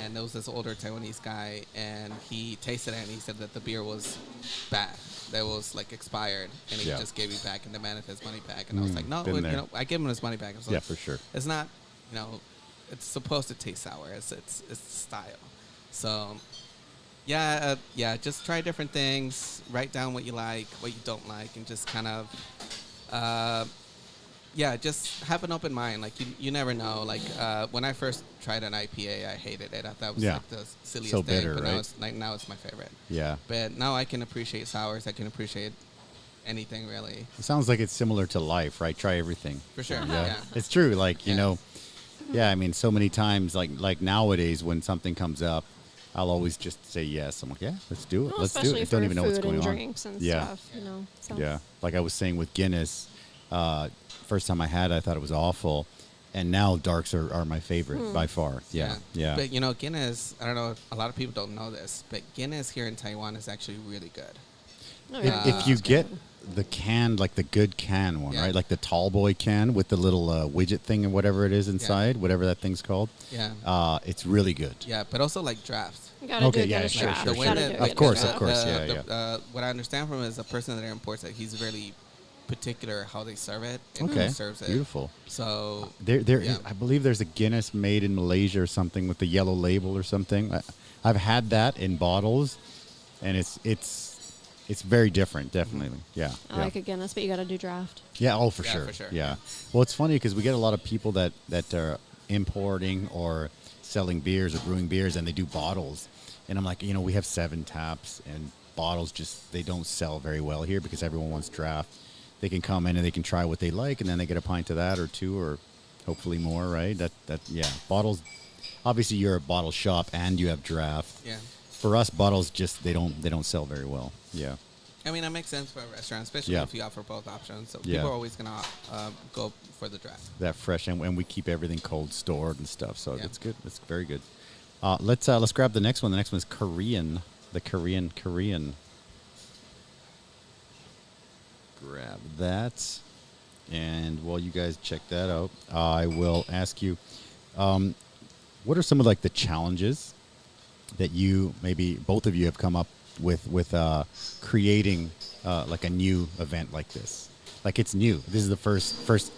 And there was this older Taiwanese guy, and he tasted it, and he said that the beer was bad. That was like expired, and he Yeah. just gave me back and demanded his money back. And I was like, no, been there. I gave him his money back. I was Yeah, like, for sure. It's not, it's supposed to taste sour. It's style. So, yeah, just try different things. Write down what you like, what you don't like, and just kind of, just have an open mind. Like you never know. Like when I first tried an IPA, I hated it. I thought it was like the silliest So thing. bitter, But right? now it's my favorite. Yeah. But now I can appreciate sours. I can appreciate anything really. It sounds like it's similar to life, right? Try everything. For sure. Yeah. Yeah. It's true. Like, you Yeah. know, I mean, so many times, like nowadays when something comes up, I'll always just say yes. I'm like, yeah, let's do it. Well, Let's do especially it. I for don't even know what's food going and on. drinks and Yeah. stuff, So. Yeah. Like I was saying with Guinness, first time I had it, I thought it was awful. And now darks are my favorite by far. Yeah. Yeah. But Guinness, I don't know if a lot of people don't know this, but Guinness here in Taiwan is actually really good. Oh, If you get the can, like the good can one, Yeah. right? Like the tall boy can with the little widget thing and whatever it is inside, whatever that thing's called. Yeah. It's really good. Yeah, but also like drafts. You gotta Okay, do yeah, Guinness sure, draft. sure, You sure. gotta do Of Guinness course, draft. of course. Yeah. What I understand from is the person that imports it, he's really particular how they serve it and Okay. who serves it. Beautiful. So There, Yeah. I believe there's a Guinness made in Malaysia or something with the yellow label or something. I've had that in bottles, and it's very different, definitely. Yeah. I like a Guinness, but you gotta do draft. Yeah, oh, for Yeah, sure. for sure. Yeah. Well, it's funny because we get a lot of people that are importing or selling beers or brewing beers, and they do bottles. And I'm like, we have 7 taps, and bottles they don't sell very well here because everyone wants draft. They can come in and they can try what they like, and then they get a pint of that or 2 or hopefully more, right? Yeah. Bottles, obviously you're a bottle shop and you have draft. yeah. For us, bottles they don't sell very well. Yeah. I mean, that makes sense for a restaurant, especially Yeah. if you offer both options. So Yeah. people are always going to go for the draft. That fresh, and we keep everything cold stored and stuff, so Yeah. it's good. It's very good. Let's grab the next one. The next one is Korean. The Korean. Grab that, and while you guys check that out, I will ask you, what are some of like the challenges that you maybe both of you have come up with creating like a new event like this? Like it's new. This is the first,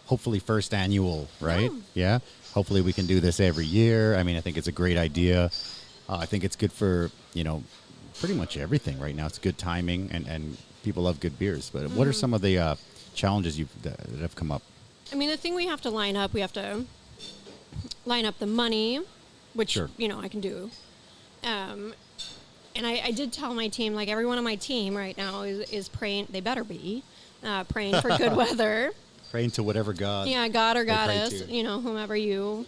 hopefully first annual, right? Yeah. Hopefully we can do this every year. I mean, I think it's a great idea. I think it's good for, pretty much everything right now. It's good timing and people love good beers. But what are some of the challenges that have come up? I mean, the thing we have to line up the money, which, Sure. I can do. And I did tell my team, like everyone on my team right now is praying, they better be, praying for good weather. Praying to whatever God. Yeah, God or they pray goddess, to. whomever you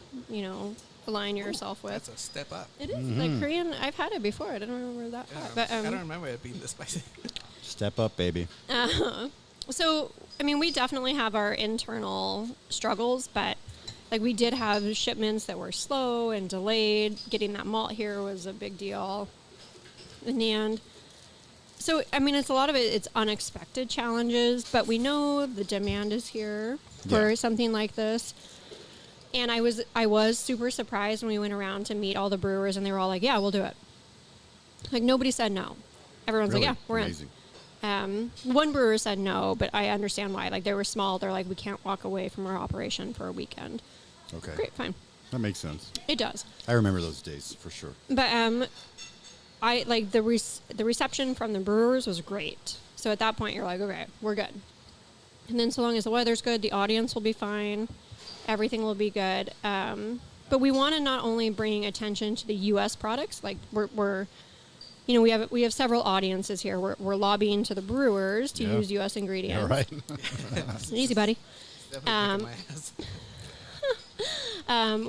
align yourself with. That's a step up. It is. Like Korean, I've had it before. I didn't remember that part. But, I don't remember it being this spicy. Step up, baby. So, I mean, we definitely have our internal struggles, but like we did have shipments that were slow and delayed. Getting that malt here was a big deal in the end. So, I mean, it's a lot of it's unexpected challenges, but we know the demand is here for something like this. And I was super surprised when we went around to meet all the brewers, and they were all like, "Yeah, we'll do it." Like, nobody said no. Everyone's Really? like, "Yeah, we're Amazing. in." One brewer said no, but I understand why. Like, they were small. They're like, "We can't walk away from our operation for a weekend." Okay. Great, fine. That makes sense. It does. I remember those days for sure. But I like the reception from the brewers was great. So at that point, you're like, okay, we're good. And then so long as the weather's good, the audience will be fine. Everything will be good. But we want to not only bring attention to the U.S. products, like we're you know, we have several audiences here. We're lobbying to the brewers to use U.S. ingredients. All right. Easy, buddy. Definitely kicking my ass.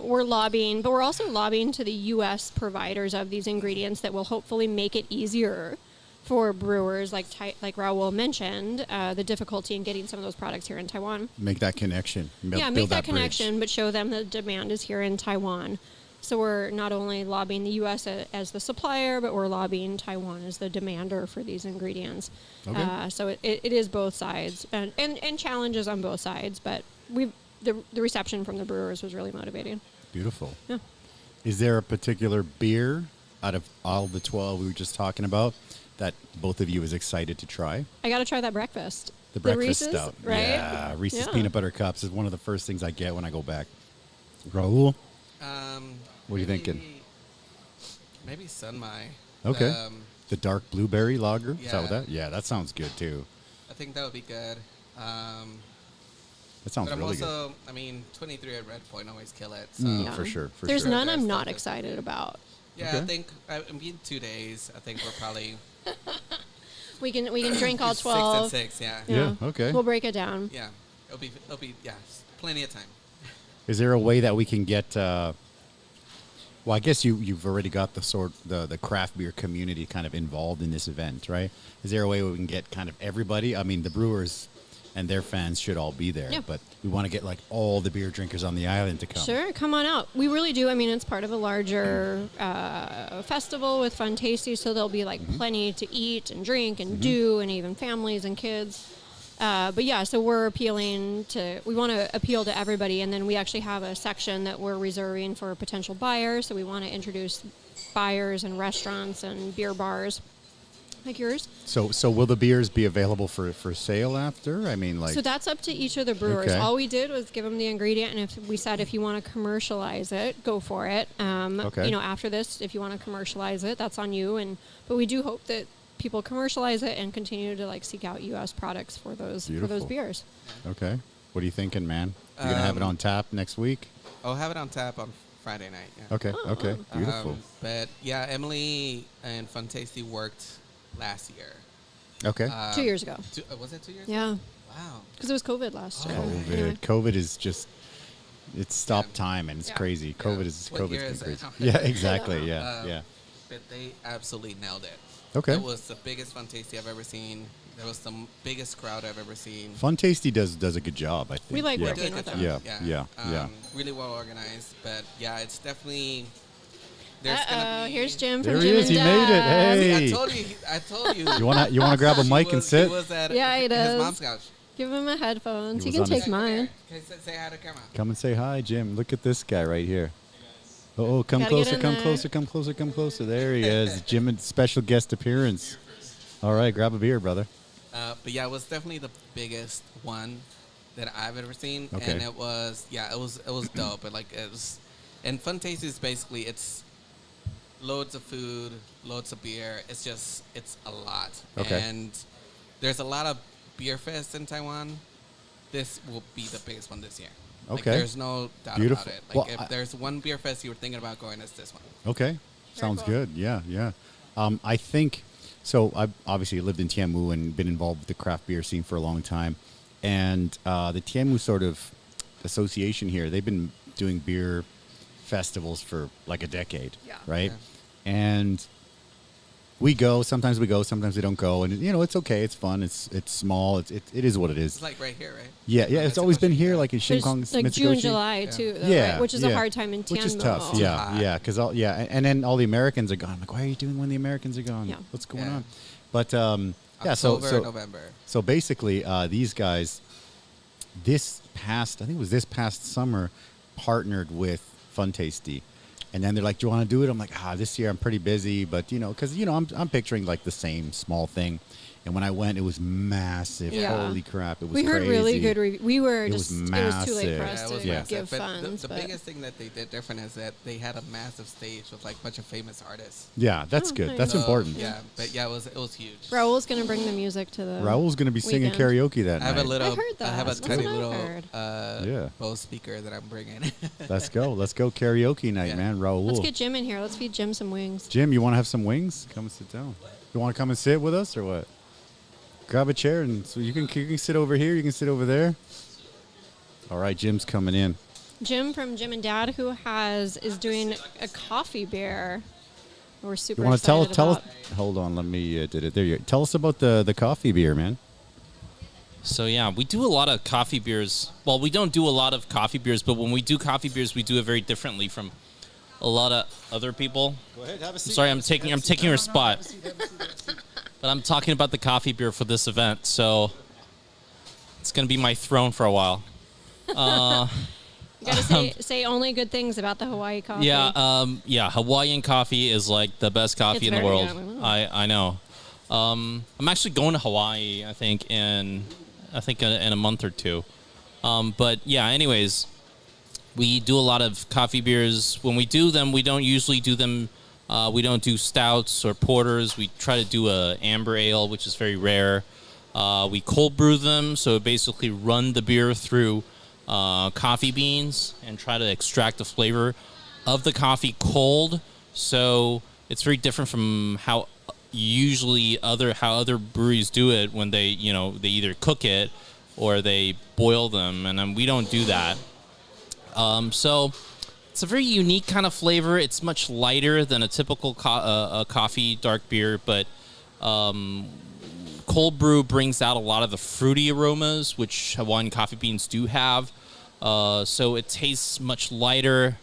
We're lobbying, but we're also lobbying to the U.S. providers of these ingredients that will hopefully make it easier for brewers, like Raul mentioned, the difficulty in getting some of those products here in Taiwan. Make that connection. Make build that bridge. connection, but show them the demand is here in Taiwan. So we're not only lobbying the U.S. As the supplier, but we're lobbying Taiwan as the demander for these ingredients. Okay. So it is both sides, and challenges on both sides, but the reception from the brewers was really motivating. Beautiful. Yeah. Is there a particular beer out of all the 12 we were just talking about that both of you is excited to try? I got to try that breakfast. The breakfast Reese's, stout. right? Yeah, Reese's Yeah. peanut butter cups is one of the first things I get when I go back. Raul? What are you thinking? Maybe Sunmai. Okay. The dark blueberry lager? Is that what Yeah. that? Yeah, that sounds good too. I think that would be good. That sounds But I'm really also, I mean, 23 at Red Point always kill it. So good. Yeah. For sure. For There's sure. none I'm There's not something. excited about. Yeah, Okay. I think in 2 days, I think we're probably We can drink all 6 and 12. 6. Yeah. Yeah, okay. We'll break it down. Yeah. It'll be plenty of time. Is there a way that we can get? Well, I guess you've already got the craft beer community kind of involved in this event, right? Is there a way we can get kind of everybody? I mean, the brewers and their fans should all be there, Yeah. but we want to get like all the beer drinkers on the island to come. Sure, come on out. We really do. I mean, it's part of a larger festival with fun tasty, so there'll be like plenty to eat and drink and do, and even families and kids. But yeah, so we want to appeal to everybody, and then we actually have a section that we're reserving for potential buyers. So we want to introduce buyers and restaurants and beer bars like yours. So will the beers be available for sale after? I mean, like. So that's up to each of the brewers. Okay. All we did was give them the ingredient, and if you want to commercialize it, go for it. Okay. You know, after this, if you want to commercialize it, that's on you. But we do hope that people commercialize it and continue to like seek out U.S. products for those Beautiful. beers. Okay. What are you thinking, man? You're gonna have it on tap next week? I'll have it on tap on Friday night. Yeah. Okay. Okay. Beautiful. But yeah, Emily and Fun Tasty worked last year. Okay. 2 years ago. Was it 2 years? Yeah, Wow. because it was COVID last year. COVID. Anyway. COVID is just. It's stopped Yeah. time and it's Yeah. crazy. Yeah. COVID's What year been is it crazy. now? Yeah, exactly. Yeah, Um, yeah. But they absolutely nailed it. Okay. It was the biggest Fun Tasty I've ever seen. There was the biggest crowd I've ever seen. Fun Tasty does a good job, I think. We like yeah. working Did a with good them. job. Yeah. Really well organized, but yeah, it's definitely. There's gonna be. Here's Jim There from he Jim is. and He made it. Dad. Hey. See, I told you. You wanna grab a mic and sit? He was at Yeah, he his does. mom's couch. Give him a headphones. He He was can on take his- mine. Okay, say hi to camera. Come and say hi, Jim. Look at this guy right here. Oh, come Gotta get closer, in come there. closer, come closer, come closer. There he is. Jim, special guest appearance. All right, grab a beer, brother. But yeah, it was definitely the biggest one that I've ever seen, Okay. and it was dope. But like it was, and Fun Taste is basically it's loads of food, loads of beer. It's a lot. Okay. And there's a lot of beer fests in Taiwan. This will be the biggest one this year. Like, Okay. there's no doubt Beautiful. about it. Like Well, if there's one beer fest you were thinking about going, it's this one. Okay, sounds cool. good. Yeah, yeah. I think so. I've obviously lived in Tianmu and been involved with the craft beer scene for a long time, and the Tianmu sort of association here, they've been doing beer festivals for like a decade, Yeah. right? Yeah. And we go. Sometimes we go. Sometimes we don't go. And it's okay. It's fun. It's small. It is what it is. It's like right here, right? Yeah, yeah. It's always been here, like in There's Shinkong, like June, Mitsukoshi. July Yeah. too, though, Yeah, right? Which is yeah. a hard time in Tianmu. Which is tough. Too Yeah, hot. yeah. Because and then all the Americans are gone. I'm like, why are you doing when the Americans are gone? Yeah. What's going Yeah. on? But yeah, October, November. So basically, these guys, I think it was this past summer, partnered with Fun Tasty. And then they're like, do you want to do it? I'm like, this year I'm pretty busy. But, because, I'm picturing like the same small thing. And when I went, it was massive. Yeah. Holy crap. It was we heard crazy. really good we were It just, was it was too late for massive. us Yeah, it was to massive. give But funds. the but biggest thing that they did different is that they had a massive stage with like a bunch of famous artists. Yeah, that's Oh, good. nice. That's So, important. Yeah, but yeah, it was huge. Raul's going to bring the music to the Raul's going to be singing weekend. karaoke that I have night. a little. I heard that. I have a That's tiny what I little heard. Bose speaker that I'm bringing. Let's go. Let's go karaoke night, Yeah. man. Raul. Let's get Jim in here. Let's feed Jim some wings. Jim, you want to have some wings? Come and sit down. You want to come and sit with us or what? Grab a chair and so you can sit over here. You can sit over there. All right, Jim's coming in. Jim from Jim and Dad, who is doing a coffee beer. We're super You want to excited tell us? about. Hold on, let me did it. There you go. Tell us about the coffee beer, man. So yeah, we do a lot of coffee beers. Well, we don't do a lot of coffee beers, but when we do coffee beers, we do it very differently from a lot of other people. Go ahead, have a seat. I'm sorry, I'm taking your spot. But I'm talking about the coffee beer for this event, so it's going to be my throne for a while. You got to say only good things about the Hawaii coffee. Yeah, Hawaiian coffee is like the best coffee It's in the very world. good. I know. I'm actually going to Hawaii, I think in a month or two. But yeah, anyways, we do a lot of coffee beers. When we do them, we don't usually do them. We don't do stouts or porters. We try to do a amber ale, which is very rare. We cold brew them, so basically run the beer through coffee beans and try to extract the flavor of the coffee cold. So it's very different from how other breweries do it when they either cook it or they boil them, and then we don't do that. So it's a very unique kind of flavor. It's much lighter than a typical coffee dark beer, but cold brew brings out a lot of the fruity aromas, which Hawaiian coffee beans do have. So it tastes much lighter.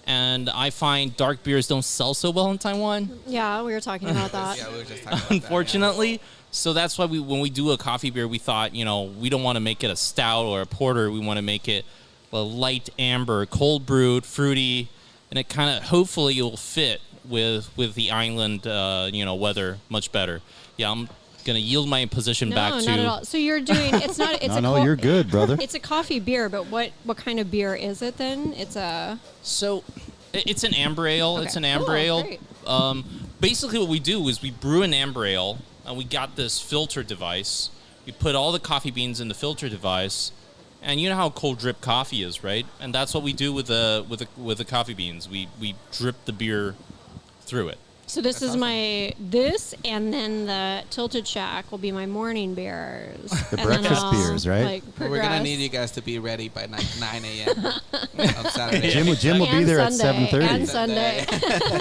And I find dark beers don't sell so well in Taiwan, Yeah, we were talking about that. Yeah, we were just talking about unfortunately. So that's why when we do a coffee beer, we thought, we don't want to make it a stout or a porter. We want to make it a light amber, cold brewed, fruity, and it kind of hopefully will fit with the island, weather much better. Yeah, I'm gonna yield my position back to. No, not at all. So you're doing. It's not. It's No, you're good, brother. It's a coffee beer, but what kind of beer is it then? It's a. So it's an amber ale. Okay. It's an amber Cool, ale. great. Basically, what we do is we brew an amber ale, and we got this filter device. We put all the coffee beans in the filter device. And you know how cold drip coffee is, right? And that's what we do with the coffee beans. We drip the beer through it. So this That's is awesome. this, and then the Tilted Shack will be my morning beers. The And then breakfast I'll, beers, right? Like, We're gonna progress. need you guys to be ready by 9 a.m. on Saturday. Jim will be And there at Sunday, 7:30. And Sunday.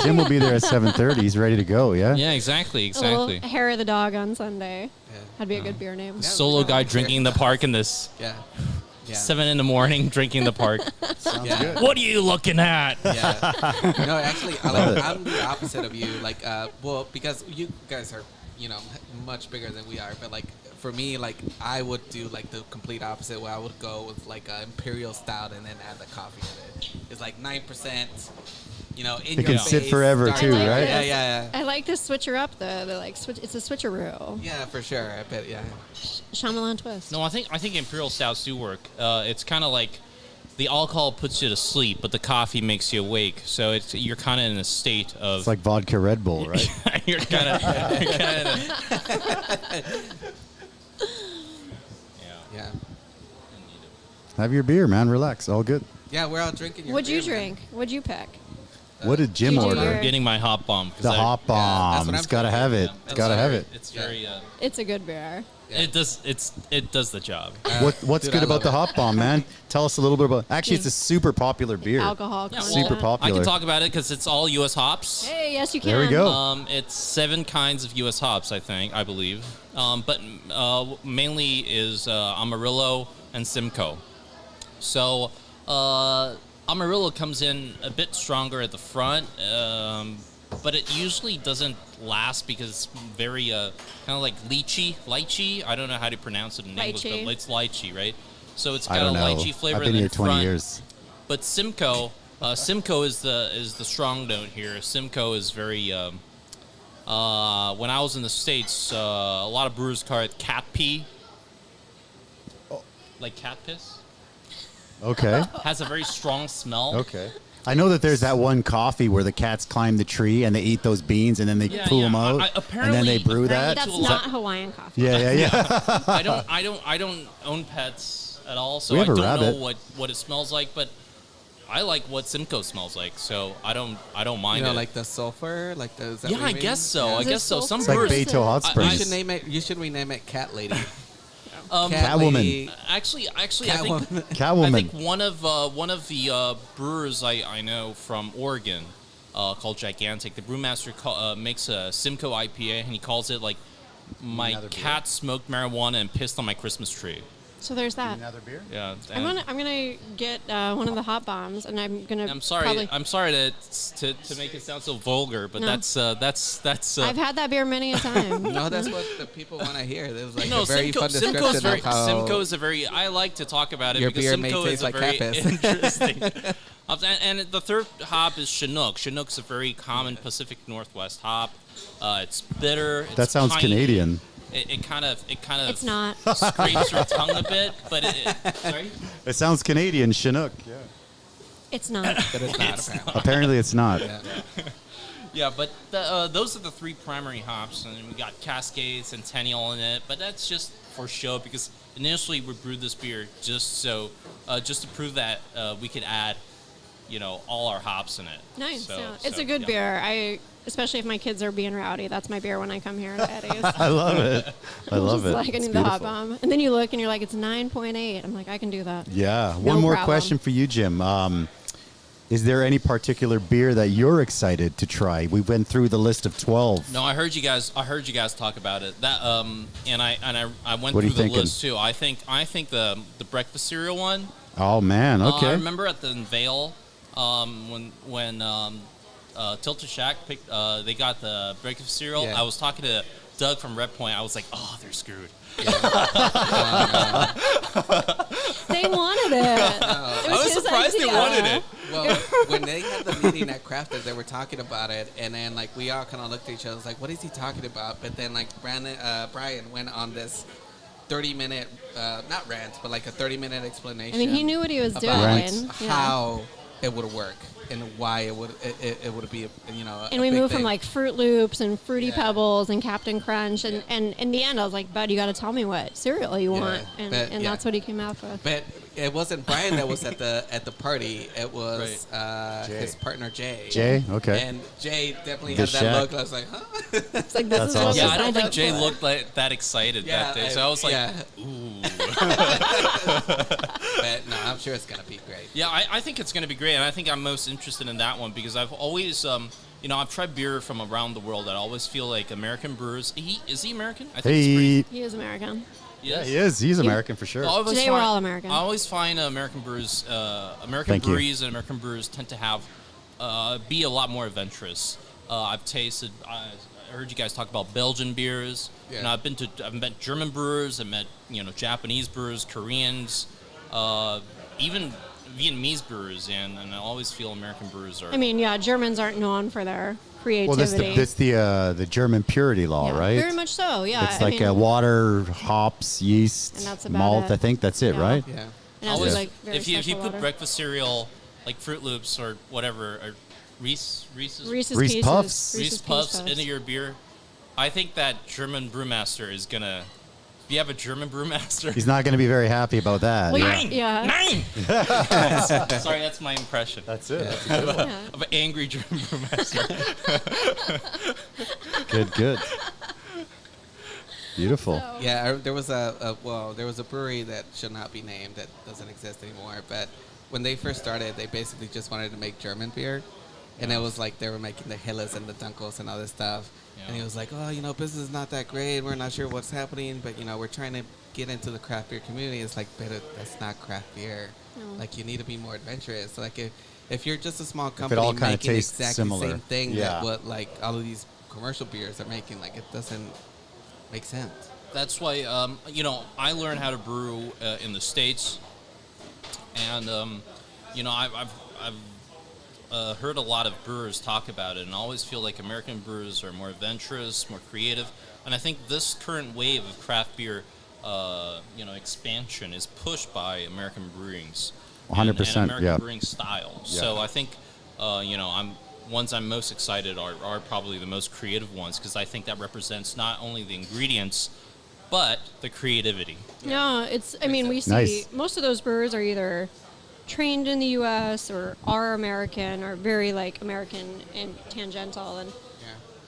Jim will be there at 7:30. He's ready to go. Yeah. Yeah, exactly. A little hair of the dog on Sunday. Yeah. That'd be a good beer name. Yeah. Solo guy drinking in the park in this Yeah. Yeah. 7 a.m. drinking in the park. Sounds Yeah. good. What are you looking at? Yeah. No, actually, I'm the opposite of you. Like, because you guys are, much bigger than we are. But like, for me, like, I would do like the complete opposite, where I would go with like an imperial stout and then add the coffee in it. It's like 9%. In It your can sit face, forever dark too, I like right? Yeah, this. yeah, yeah. I like to switch her up though. They're like it's a switcheroo. Yeah, for sure. I bet. Yeah. Shyamalan twist. No, I think imperial stouts do work. It's kind of like the alcohol puts you to sleep, but the coffee makes you awake. So you're kind of in a state of. It's like vodka Red Bull, right? you're kind of. Yeah. Have your beer, man. Relax. All good. Yeah, we're all drinking. Your What'd you beer, man. drink? What'd you pick? What did Jim you do order? your- I'm getting my hop bomb. 'cause The hop that's bomb. what It's I'm got to drinking. have it. It's got to have it. It's Yeah. very. It's a good beer. Yeah. It does the job. What's Dude, good I about love the it. hop bomb, man? Tell us a little bit about. Actually, it's a super popular beer. Alcohol Yeah, content. Super I popular. can talk about it because it's all U.S. hops. Hey, yes you can. There we go. It's 7 kinds of U.S. hops, I believe. But mainly is Amarillo and Simcoe. So Amarillo comes in a bit stronger at the front, but it usually doesn't last because it's very kind of like lychee. I don't know how to pronounce it in English, but it's lychee, right? So it's got a lychee flavor. I've been here 20 years. But Simcoe is the strong note here. Simcoe is very. When I was in the States, a lot of brewers call it cat pee, like cat piss. Okay. Has a very strong smell. Okay. I know that there's that one coffee where the cats climb the tree and they eat those beans and then they pull them out and then they brew that. That's not Hawaiian coffee. Yeah. I don't own pets at all, so I don't know what it smells like, but I like what Simcoe smells like, so I don't mind it. Like the sulfur, like the. I guess so. Yeah. I guess so. Some it's like brewers. Beto Hot Springs. You should name it. You should rename it Cat Lady. Catwoman. Actually, I think Catwoman. I think one of the brewers I know from Oregon, called Gigantic. The brewmaster makes a Simcoe IPA, and he calls it like my cat smoked marijuana and pissed on my Christmas tree. So there's that. Another beer? Yeah. I'm gonna get one of the hot bombs, and I'm gonna. I'm sorry. I'm sorry to make it sound so vulgar, but that's. I've had that beer many a time. No, that's what the people want to hear. It was like a very fun description of how Simcoe is a very. I like to talk about it your because beer Simcoe may is taste like very cat piss. interesting. And the third hop is Chinook. Chinook's a very common Pacific Northwest hop. It's bitter. It's that sounds piney. Canadian. It kind of. It's not. Scrapes your tongue a bit, but sorry. It sounds Canadian, Chinook. Yeah. It's not. But it's not, Apparently, it's not. Yeah, but those are the three primary hops, and we got Cascade, Centennial in it. But that's just for show because initially we brewed this beer just to prove that we could add, all our hops in it. Nice. It's a good beer. Especially if my kids are being rowdy, that's my beer when I come here to Eddy's. I love it. I love it. Like I need the hot bomb, and then you look and you're like, it's 9.8. I'm like, I can do that. Yeah. No One more problem. question for you, Jim. Is there any particular beer that you're excited to try? We went through the list of 12. No, I heard you guys talk about it. That and I went What are through you the thinking? list too. I think the breakfast cereal one. Oh man. Okay. I remember at the Unveil when Tilted Shack picked. They got the breakfast cereal. Yeah. I was talking to Doug from Red Point. I was like, oh, they're screwed. They wanted it. I was surprised they wanted it. Well, when they had the meeting at Crafters, they were talking about it, and then we all kind of looked at each other, like, what is he talking about? But then Brian went on this 30-minute, not rant, but like a 30-minute explanation. I mean, he knew what he was doing. How it would work and why it would be, And we moved from Fruit Loops and Fruity Pebbles and Captain Crunch, and in the end, I was like, Bud, you got to tell me what cereal you want, and that's what he came out with. But it wasn't Brian that was at the party. It was his partner Jay. Jay, okay. And Jay definitely had that look. I was like, huh? It's like, this is awesome. Yeah, I don't think Jay looked that excited that day. So I was like, ooh. But no, I'm sure it's gonna be great. Yeah, I think it's gonna be great, and I think I'm most interested in that one because I've always, I've tried beer from around the world. I always feel like American brewers. Is he American? I think he is American. Yeah, he is. He's American for sure. Today we're all American. I always find American brewers, breweries and American brewers tend to have be a lot more adventurous. I've tasted. I heard you guys talk about Belgian beers. Yeah. I've met German brewers. I've met Japanese brewers, Koreans, even Vietnamese brewers, and I always feel American brewers are. I mean, Germans aren't known for their creativity. Well, that's the German purity law, right? Very much so. Yeah, It's water, hops, yeast, and that's about malt. it. I think that's it, right? Yeah. And also, very if you special put water. breakfast cereal like Fruit Loops or whatever, or Reese's Reese Puffs. Reese Puffs into your beer, I think that German brewmaster is gonna. If you have a German brewmaster, He's not going to be very happy about that. Well, yeah. Nine. Sorry, that's my impression. That's it. Of an angry German brewmaster. Good. Beautiful. Yeah, there was a brewery that should not be named that doesn't exist anymore. But when they first started, they basically just wanted to make German beer, and it was like they were making the Helles and the Dunkels and all this stuff. Yeah. And he was like, business is not that great. We're not sure what's happening, but we're trying to get into the craft beer community, it's like, but that's not craft beer. No. Like, you need to be more adventurous. Like, if you're just a small it company all kinda making tastes exactly similar. the same thing Yeah. that what like all of these commercial beers are making, like, it doesn't make sense. That's why, I learned how to brew in the States. And, I've heard a lot of brewers talk about it, and I always feel like American brewers are more adventurous, more creative. And I think this current wave of craft beer, expansion is pushed by American brewings. 100%, and American yeah. brewing style. Yeah. So I think, I'm most excited are probably the most creative ones, because I think that represents not only the ingredients, but the creativity. No, we see Nice. most of those brewers are either trained in the U.S. or are American or very like American and tangential, and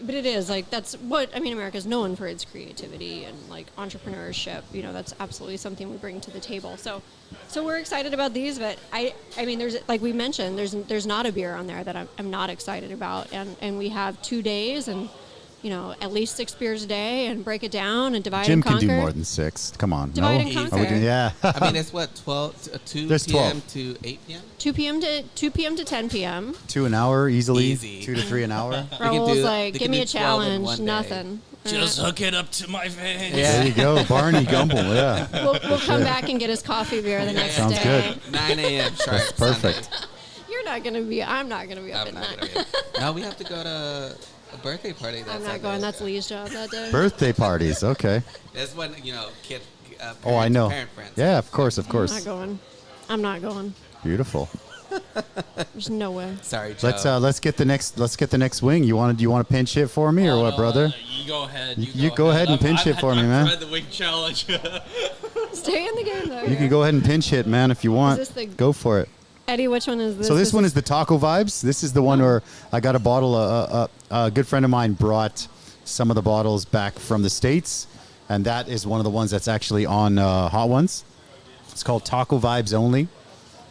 but it is like that's what America's known for, its creativity and like entrepreneurship. That's absolutely something we bring to the table. So we're excited about these, but there's, like we mentioned, there's not a beer on there that I'm not excited about, and we have 2 days and at least 6 beers a day, and break it down and divide Jim and conquer. can do more than 6. Come on. Divide no? and Are we conquer. doing- yeah. It's what, 2 There's p.m. 12. to 8 p.m. 2 p.m. to 10 p.m. 2 an hour easily. Easy. 2 to 3 an hour. Raul's like, they give can me do a 12 in challenge. one day. Nothing. Just hook it up to my face. Yeah. There you go. Barney Gumble. Yeah. We'll come back and get his coffee beer the next Sounds day. good. 9 a.m. sharp. That's perfect. Sunday. You're not gonna be. I'm not gonna be up I'm at not night. gonna be. No, we have to go to a birthday party. I'm not going. That's Lee's job that day. Birthday parties. Okay. That's when kid. Oh, I know. Parent friends. Yeah, of course, of I'm course. not going. I'm not going. Beautiful. There's no way. Sorry, Joe. Let's get the next wing. You want to pinch hit for me or what, brother? You go ahead. You go ahead and pinch it for me, man. I've tried the wing challenge. Stay in the game though. You can go ahead and pinch hit, man, if you want. this the- Go for it. Eddie, which one is this? So this one is the Taco Vibes. This is the one where I got a bottle. A good friend of mine brought some of the bottles back from the States, and that is one of the ones that's actually on Hot Ones. It's called Taco Vibes Only,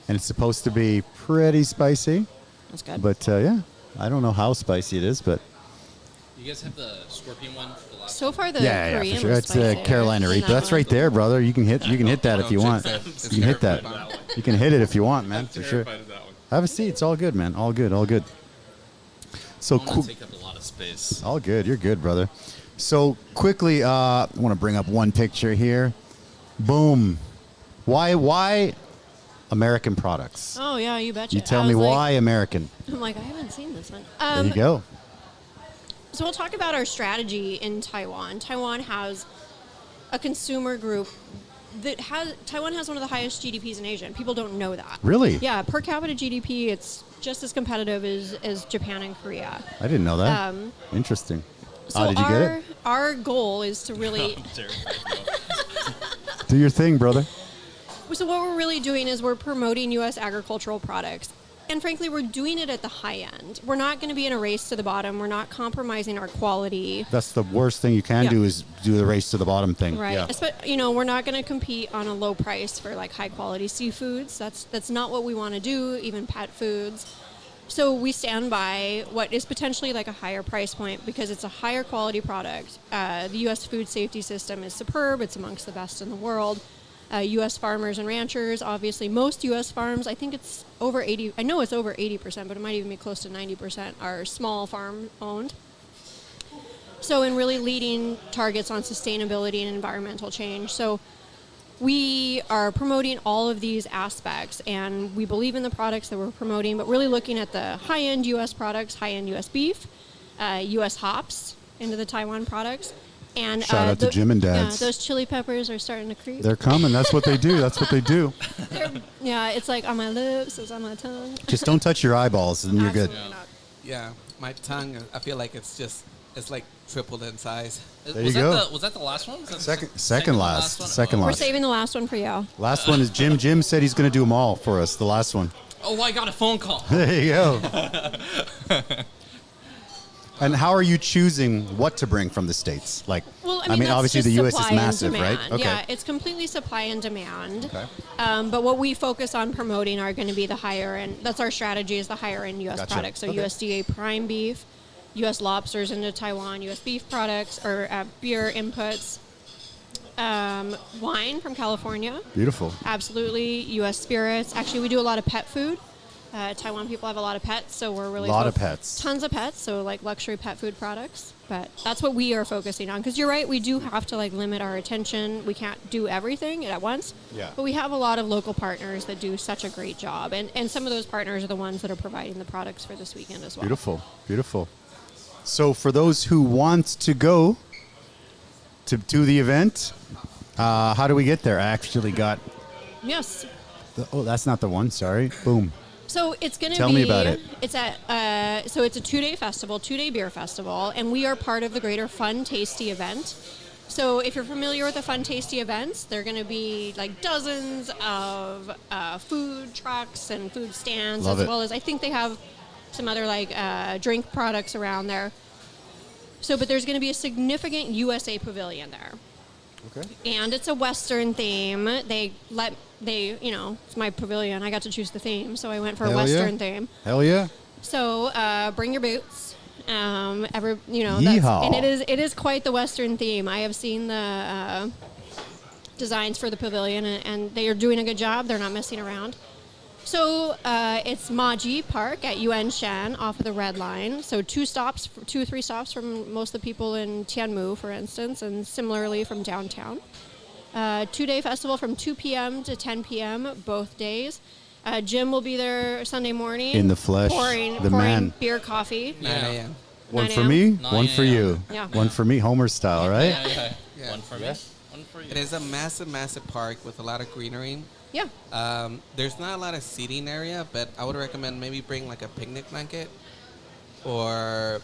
and it's supposed to be pretty spicy. That's good. But yeah, I don't know how spicy it is, but You guys have the scorpion one for the last so far the yeah, Korean for sure. was It's spicier Carolina than Reaper. that That's one. right there, brother. You can hit that if you Don't want. jinx it. You can hit that. Terrified of that one. You can hit it if you want, man, for sure. terrified of that one. Have a seat. It's all good, man. All good. All good. So I want cool. to take up a lot of space. All good. You're good, brother. So quickly, I want to bring up one picture here. Boom. Why American products? Oh yeah, you betcha. You tell I me was like- why American. I'm like, I haven't seen this one. There you go. So we'll talk about our strategy in Taiwan. Taiwan has a consumer group Taiwan has one of the highest GDPs in Asia, and people don't know that. Really? Yeah, per capita GDP, it's just as competitive as Japan and Korea. I didn't know that. Interesting. So did you get it? our goal is to really Do your thing, brother. So what we're really doing is we're promoting U.S. agricultural products. And frankly, we're doing it at the high end. We're not going to be in a race to the bottom. We're not compromising our quality. That's the worst thing you can Yeah. do is do the race to the bottom thing. Right. Yeah. We're not going to compete on a low price for like high quality seafoods. That's not what we want to do, even pet foods. So we stand by what is potentially like a higher price point because it's a higher quality product. The U.S. food safety system is superb. It's amongst the best in the world. U.S. farmers and ranchers, obviously, most U.S. farms, I think it's over 80, I know it's over 80%, but it might even be close to 90% are small farm owned. So in really leading targets on sustainability and environmental change. So we are promoting all of these aspects, and we believe in the products that we're promoting, but really looking at the high-end U.S. products, high-end U.S. beef, U.S. hops into the Taiwan products. And Shout out to Jim and Dad's. Yeah, those chili peppers are starting to creep. They're coming. That's what they do. That's what they do. Yeah, it's like on my lips, it's on my tongue. Just don't touch your eyeballs and you're good. Absolutely not. Yeah, my tongue, I feel like it's like tripled in size. There you go. Was that the last one? Was that the Second last. one? Second We're last. saving the last one for you. Last one is Jim. Jim said he's going to do them all for us. The last one. Oh, I got a phone call. There you go. And how are you choosing what to bring from the States? Like, Well, I mean that's obviously just the U.S. is supply and massive, right? demand. Okay. Yeah, it's completely supply and demand. Okay. But what we focus on promoting are going to be the higher end. That's our strategy is the higher end U.S. Gotcha. products. So Okay. USDA prime beef, U.S. lobsters into Taiwan, U.S. beef products or beer inputs. wine from California. Beautiful. Absolutely. U.S. spirits. Actually, we do a lot of pet food. Taiwan people have a lot of pets, so we're really Lot of pets. Tons of pets, so like luxury pet food products. But that's what we are focusing on. Because you're right, we do have to like limit our attention. We can't do everything at once. Yeah. But we have a lot of local partners that do such a great job, and some of those partners are the ones that are providing the products for this weekend as well. Beautiful. Beautiful. So for those who want to go to the event, how do we get there? I actually got. Yes. Oh, that's not the one. Sorry. Boom. So it's going to be. Tell me about it. It's at so it's a 2-day festival, 2-day beer festival, and we are part of the greater Fun Tasty event. So if you're familiar with the Fun Tasty events, they're going to be like dozens of food trucks and food stands, Love as it. well as I think they have some other like drink products around there. So, but there's going to be a significant USA pavilion there. Okay. And it's a Western theme. It's my pavilion. I got to choose the theme, so I went for a Western theme. Hell yeah. So bring your boots. Yeehaw. And it is quite the Western theme. I have seen the designs for the pavilion, and they are doing a good job. They're not messing around. So it's Maji Park at Yuan Shan off of the Red Line. So 2 or 3 stops from most of the people in Tianmu, for instance, and similarly from downtown. 2-day festival from 2 p.m. to 10 p.m. both days. Jim will be there Sunday morning. In the flesh, pouring man. beer, coffee. 9 a.m. One 9 for a.m. me, 9 one for you. Yeah. One for me, Homer style, right? Yeah. One for me. One for you. It is a massive, massive park with a lot of greenery. Yeah. There's not a lot of seating area, but I would recommend maybe bring like a picnic blanket or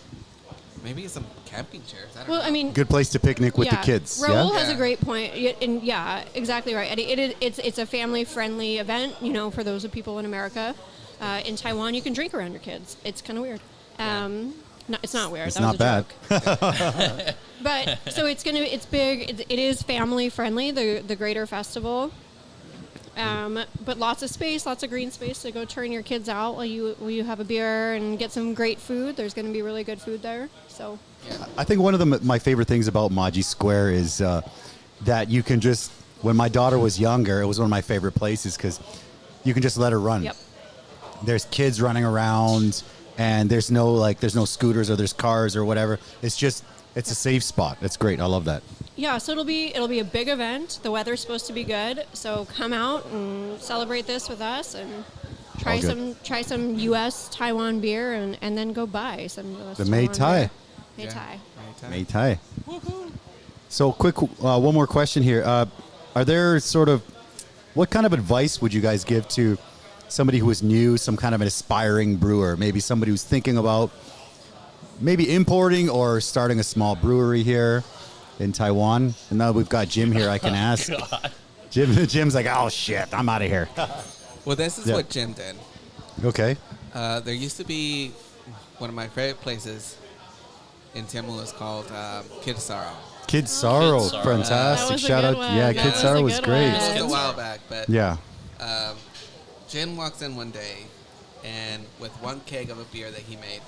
maybe some camping chairs. I don't know. I mean, Good place to picnic with the kids. Raul Yeah. has a great point. And yeah, exactly right, Eddie. It's a family-friendly event, for those of people in America. In Taiwan, you can drink around your kids. It's kind of weird. No, it's not weird. It's That was not a bad. joke. But so it's big. It is family-friendly. The Greater Festival. But lots of space, lots of green space to go turn your kids out while you have a beer and get some great food. There's going to be really good food there. So I think one of my favorite things about Maji Square is that you can just, when my daughter was younger, it was one of my favorite places because you can just let her run. Yep. There's kids running around and there's no scooters or there's cars or whatever. It's a safe spot. It's great. I love that. Yeah, so it'll be a big event. The weather's supposed to be good, so come out and celebrate this with us and try some U.S. Taiwan beer and then go buy some U.S. The Taiwan Mei-Tai. beer. Mei-Tai. Mei-Tai. So quick, one more question here. Are there what kind of advice would you guys give to somebody who is new, some kind of an aspiring brewer, maybe somebody who's thinking about maybe importing or starting a small brewery here in Taiwan? And now we've got Jim here, I can ask. Jim's like, oh shit, I'm out of here. Well, this is what Jim did. Okay. There used to be one of my favorite places in Tianmu is called Kid Sorrow. Kid Sorrow, Kid Sorrow. fantastic. That was a Shout good out. one. Yeah, That Kid was Sorrow a was good great. one. This was a Kid while Sorrow. back, but Yeah. Jim walks in one day and with one keg of a beer that he made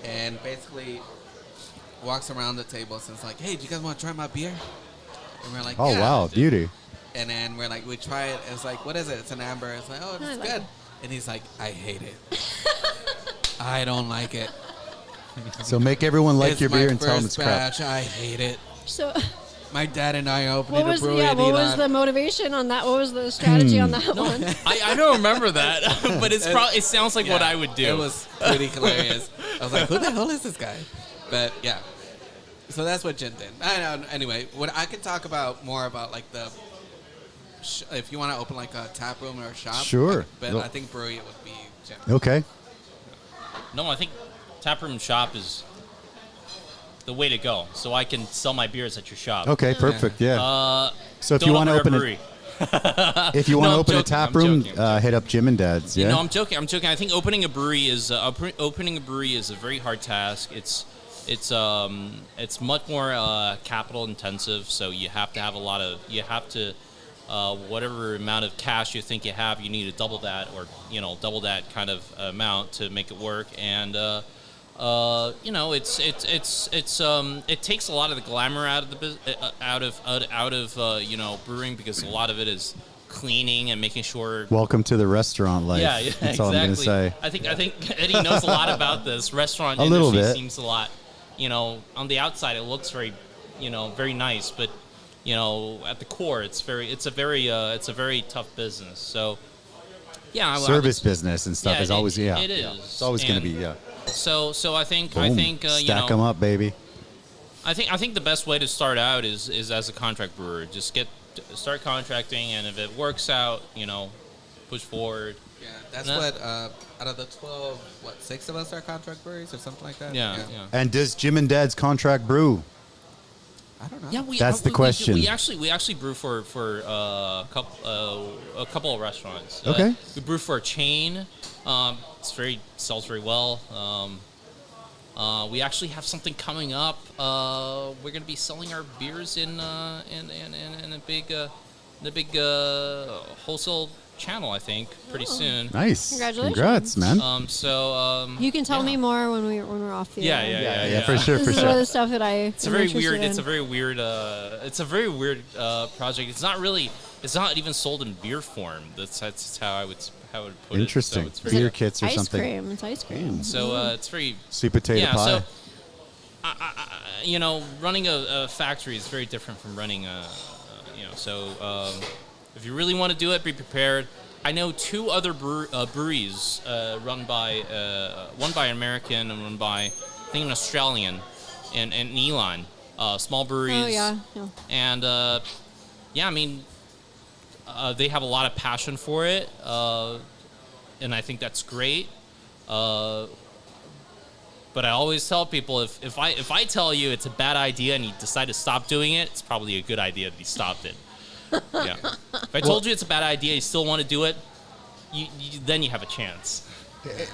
and basically walks around the table and is like, hey, do you guys want to try my beer? And we're like, Oh, yeah. wow, beauty. And then we're like, we try it. It's like, what is it? It's an amber. It's like, oh, I it's like good. it. And he's like, I hate it. I don't like it. So make everyone like It's your my beer and tell them first it's crap. batch. I hate it. So My dad and I opened what a was brewery. what was the motivation on that? What was the strategy on that one? I don't remember that, but it sounds like what I would do. It was pretty hilarious. I was like, who the hell is this guy? But yeah. So that's what Jin did. I know. Anyway, what I can talk about more about like the if you want to open like a tap room or a shop. Sure. But No. I think brewery would be Jim. Okay. No, I think taproom shop is the way to go. So I can sell my beers at your shop. Okay, perfect. Yeah. So if Don't you want to a open brewery. if you want No, to I'm open a joking, tap I'm room, joking, I'm hit up Jim and Dad's. Yeah. No, I'm joking. I think opening a brewery is a very hard task. It's much more capital intensive. So you have to have whatever amount of cash you think you have, you need to double that or double that kind of amount to make it work. And you know, it takes a lot of the glamour out of the out of you know, brewing, because a lot of it is cleaning and making sure. Welcome to the restaurant life. Yeah, That's exactly. all I'm gonna say. I think Eddie knows a lot about this. Restaurant A little industry bit. seems a lot, you know, on the outside it looks very, you know, very nice, but you know, at the core it's a very tough business. So yeah, Service business and stuff is always it is. It's always going to be So I think Boom. you Stack know, them up, baby. I think the best way to start out is as a contract brewer. Just start contracting, and if it works out, you know, push forward. Yeah, that's what out of the 12, 6 of us are contract breweries or something like that. Yeah. And does Jim and Dad's contract brew? I don't know. Yeah, That's the question. We actually brew for a couple of restaurants. Okay. We brew for a chain. Sells very well. We actually have something coming up. We're going to be selling our beers in a big wholesale channel, I think, pretty soon. Nice. Congratulations. Congrats, man. You can tell me more when we're off the air. Yeah, for sure, This for is one of sure. the stuff that It's a I'm very interested weird. in. It's a very weird project. It's not even sold in beer form. That's how I would put Interesting. it. So it's Is very, Beer it kits or ice something. cream. It's ice cream. so it's very Sweet potato yeah. pie. So you know, running a factory is very different from running you know. So if you really want to do it, be prepared. I know 2 other breweries run by one by an American and one by, I think, an Australian, and Elon, small breweries. Oh yeah. And yeah, I mean, they have a lot of passion for it, and I think that's great. But I always tell people, if I tell you it's a bad idea and you decide to stop doing it, it's probably a good idea that you stopped it. Yeah. If I told you it's a bad idea, you still want to do it, then you have a chance.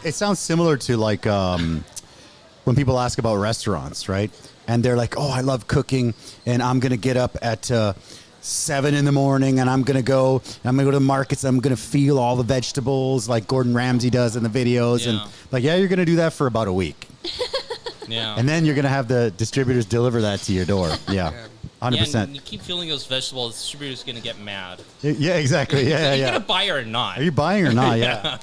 It sounds similar to like when people ask about restaurants, right? And they're like, "Oh, I love cooking, and I'm gonna get up at 7 in the morning, and I'm gonna go to the markets. I'm gonna feel all the vegetables like Gordon Ramsay does in the videos, Yeah. and like, yeah, you're gonna do that for about a week, Yeah. and then you're gonna have the distributors deliver that to your door. Yeah, Yeah, 100%. and you keep feeling those vegetables, the distributor's going to get mad. Yeah, exactly. Yeah, Are you yeah. going to buy it or not? Are you buying or not? Yeah.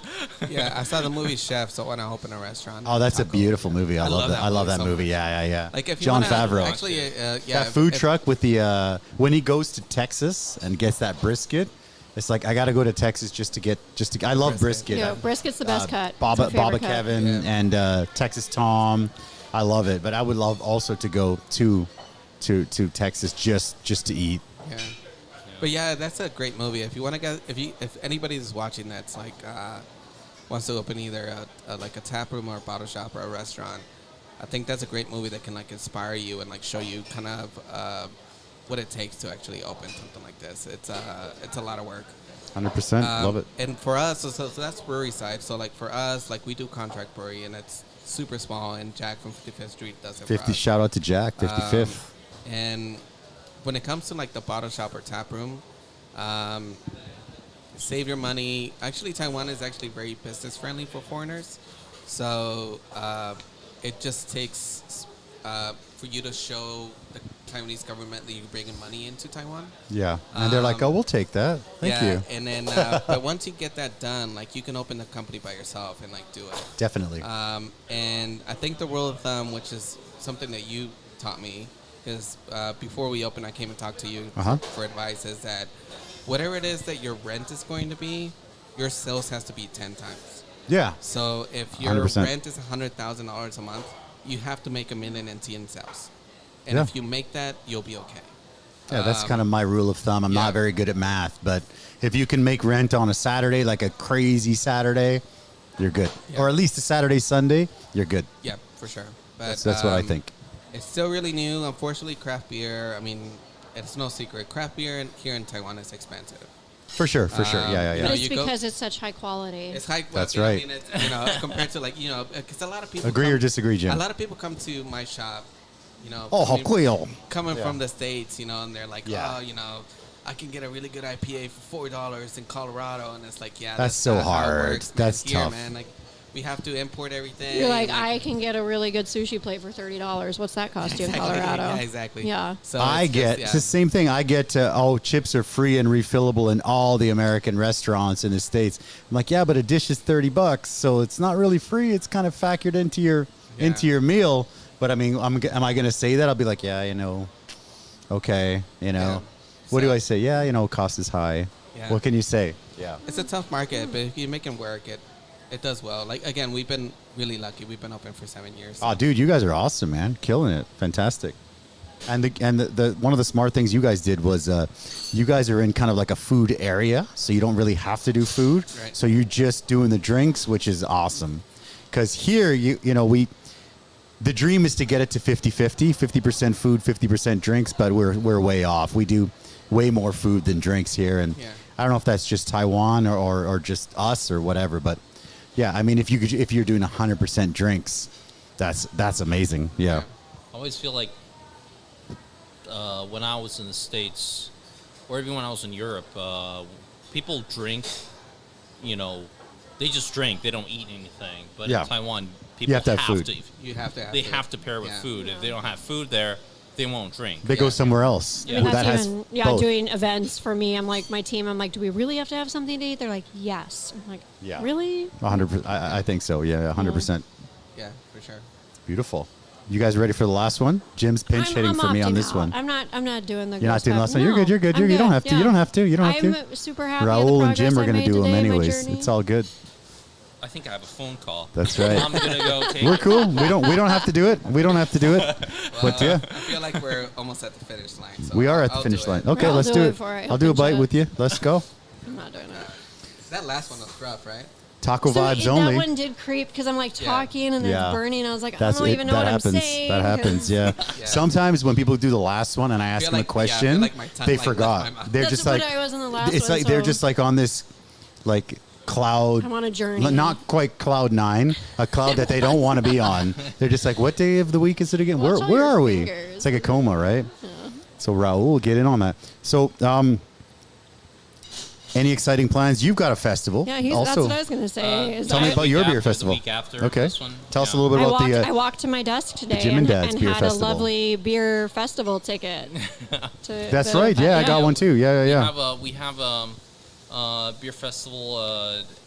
Yeah, I saw the movie Chef, so I want to open a restaurant. Oh, that's a Taco. beautiful movie. I love that. I love that so movie. much. Yeah. Like if you Jon wanna, Favreau. Actually, yeah. That food if- truck with the when he goes to Texas and gets that brisket, it's like I got to go to Texas just to get. I love brisket. Yeah, brisket's the best cut. It's my Baba favorite cut. Kevin Yeah. and Texas Tom. I love it, but I would love also to go to Texas just to eat. Yeah. But yeah, that's a great movie. If you want to get, if anybody's watching that's like wants to open either like a tap room or a bottle shop or a restaurant, I think that's a great movie that can like inspire you and like show you kind of what it takes to actually open something like this. It's a lot of work. 100%. Love it. And for us, so that's brewery side. So like for us, like we do contract brewery, and it's super small. And Jack from 55th Street does it. 50. For us. Shout out to Jack. 55th. And when it comes to like the bottle shop or tap room, save your money. Actually, Taiwan is actually very business friendly for foreigners. So it just takes for you to show the Taiwanese government that you're bringing money into Taiwan. Yeah, and they're like, "Oh, we'll take that. Thank yeah, you." And then, but once you get that done, like you can open the company by yourself and like do it. Definitely. And I think the rule of thumb, which is something that you taught me, because before we opened, I came and talked to you for advice, is that whatever it is that your rent is going to be, your sales has to be 10 times. Yeah. So if your 100%. rent is $100,000 a month, you have to make $1 million in sales. And Yeah. if you make that, you'll be okay. Yeah, that's kind of my rule of thumb. I'm yeah. not very good at math, but if you can make rent on a Saturday, like a crazy Saturday, you're good. Yeah. Or at least a Saturday, Sunday, you're good. Yeah, for sure. But That's what I think. It's still really new. Unfortunately, craft beer, I mean, it's no secret. Craft beer here in Taiwan is expensive. For sure. Yeah. you But know, it's you go- because it's such high quality. It's high. That's I right. mean, it's, compared to like, because a lot of people Agree or disagree, Jim? A lot of people come to my shop, Oh, how cool. coming Yeah. from the States, and they're like, Yeah. I can get a really good IPA for $4 in Colorado, and it's like, yeah, That's so not how it hard. works, man. That's Here, tough. man. Like, we have to import everything. You're like, I can get a really good sushi plate for $30. What's that cost you in Colorado? Yeah, exactly. Yeah. So it's the same thing. I get chips are free and refillable in all the American restaurants in the States. I'm like, yeah, but a dish is $30, so it's not really free. It's kind of factored into your meal. But I mean, am I going to say that? I'll be like, yeah, okay, Yeah. What do I say? Yeah, cost is high. Yeah. What can you say? Yeah. It's a tough market, but if you make it work, it does well. Like, again, we've been really lucky. We've been open for 7 years. Oh, dude, you guys are awesome, man. Killing it. Fantastic. And the one of the smart things you guys did was you guys are in kind of like a food area, so you don't really have to do food. Right. So you're just doing the drinks, which is awesome. Because here, the dream is to get it to 50-50, 50% food, 50% drinks, but we're way off. We do way more food than drinks here, and I don't know if that's just Taiwan or just us or whatever, but yeah, I mean, if you're doing 100% drinks, that's amazing. Yeah. I always feel like when I was in the States, or even when I was in Europe, people drink, they just drink. They don't eat anything. But in Taiwan, people have to have food. You have to have They food. have to pair with food. If they don't have food there, they won't drink. They go somewhere else. I mean, that that's has even, both. doing events for me. I'm like, my team, I'm like, do we really have to have something to eat? They're like, yes. I'm like, really? 100%. I think so. Yeah, 100%. Yeah, for sure. Beautiful. You guys ready for the last one? Jim's pinch hitting for me on opting this out. one. I'm not doing the. You're not doing the last one. No, You're good. You're good. I'm You don't have to. yeah. You don't have to. You don't have to. I'm super happy. with the Raul and Jim progress are I going to made do them today in my anyways. journey. It's all good. I think I have a phone call. That's right. I'm gonna go take. We're cool. We don't have to do it. We don't have to do it. But yeah, I feel like we're almost at the finish line. So we are at the I'll finish do line. it. Okay, I'll let's do do it it. for it. I'll do a Pinch bite it. with you. Let's go. I'm not doing it. That last one was rough, right? Taco So vibes that only. one did creep because I'm like talking and Yeah. it's burning. I was like, That's I don't it. even know That what happens. I'm saying. That happens. Yeah. Yeah. Sometimes when people do the last one and I ask feel them a like- yeah, I question, feel like my tongue, they like, left forgot. my mouth. They're That's just what like I was in the last it's one, like they're so- just like on this like cloud. I'm on a journey. Not quite cloud 9, a cloud that they don't want to be on. They're just like, what day of the week is it again? Watch all Where your are we? fingers. It's like a coma, right? Yeah. So Raul, get in on that. So, any exciting plans? You've got a festival. Yeah, that's also. what I was going to say. is Tell me that about your Week beer after, festival. The week after Okay. this one. Tell us a little bit about I walked to my desk today Jim and Dad's and Beer had Festival. a lovely beer festival ticket. That's right. Yeah, I got one too. Yeah. We have a beer festival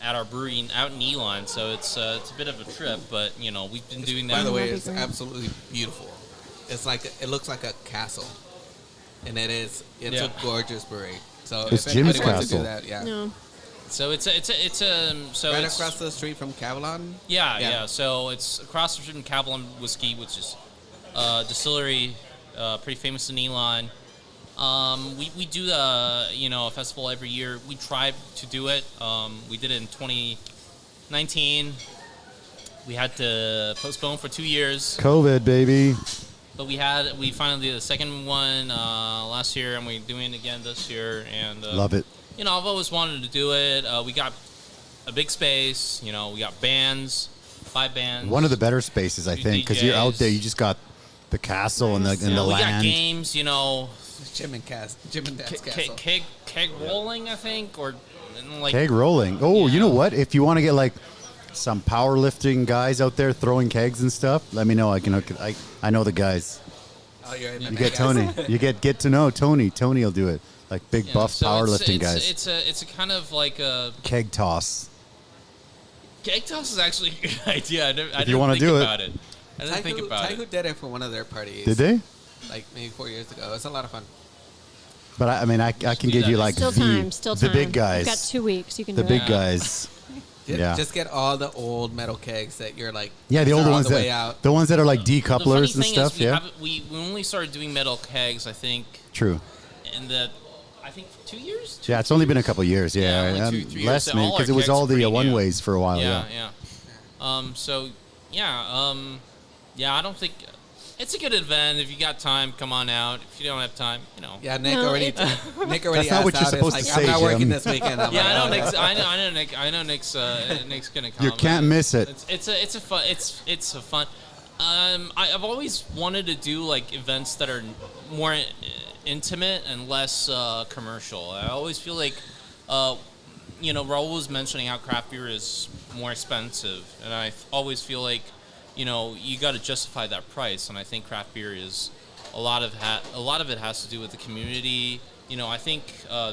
at our brewery out in Elon, so it's a bit of a trip, but we've been doing that. By the way, That'd be it's great. absolutely beautiful. It's like it looks like a castle, and it's a gorgeous brewery. So It's if Jim's anybody wants to castle. do that, yeah. No. So it's Right it's, across the street from Cavalon. Yeah. So it's across the street from Cavalon Whiskey, which is a distillery, pretty famous in Elon. We do a festival every year. We try to do it. We did it in 2019. We had to postpone for 2 years, COVID, baby. but we finally did the second one last year, and we're doing it again this year. And Love it. I've always wanted to do it. We got a big space. We got bands, 5 bands. One of the better spaces, I Two think, because you're out DJs. there. You just got the castle and the Nice. and the we got land. games. Jim and Dad's castle. Keg rolling, I think, or like Keg rolling. Oh, Yeah. you know what? If you want to get like some powerlifting guys out there throwing kegs and stuff, let me know. I know the guys. Oh, you're in the You get guys. Tony. You get to know Tony. Tony will do it. Like big buff so powerlifting it's, guys. It's a kind of like a Keg toss. keg toss is actually a good idea. I didn't you wanna think do it. about it. I didn't think about Taihu it. did it for one of their parties. Did they? Like maybe 4 years ago. It's a lot of fun. But I mean, I can do give that you next like Still the time. big guys. You've got 2 weeks. You can The do big it. guys. Yeah. Just get all the old metal kegs that you're like. Yeah, the these older are all ones the way out. the ones that are like The funny decouplers and thing stuff. is we, Yeah, we only started doing metal kegs, I think, true. in the 2 years. Yeah, it's only been a couple years. Yeah, like 2-3 years. less So maybe all our because it was kegs all are the pretty one new. ways for a while. Yeah. So I don't think it's a good event. If you got time, come on out. If you don't have time, Yeah, Nick No, already. it's- Nick already. That's not what asked you're out. supposed It's to like, say, I'm not working Jim. this weekend. I'm Yeah, like, I know oh, Nick's. no. I know Nick's gonna come. You can't miss it. It's a fun. I've always wanted to do like events that are more intimate and less commercial. I always feel like Raul was mentioning how craft beer is more expensive, and I always feel like, you got to justify that price. And I think craft beer is a lot of it has to do with the community. I think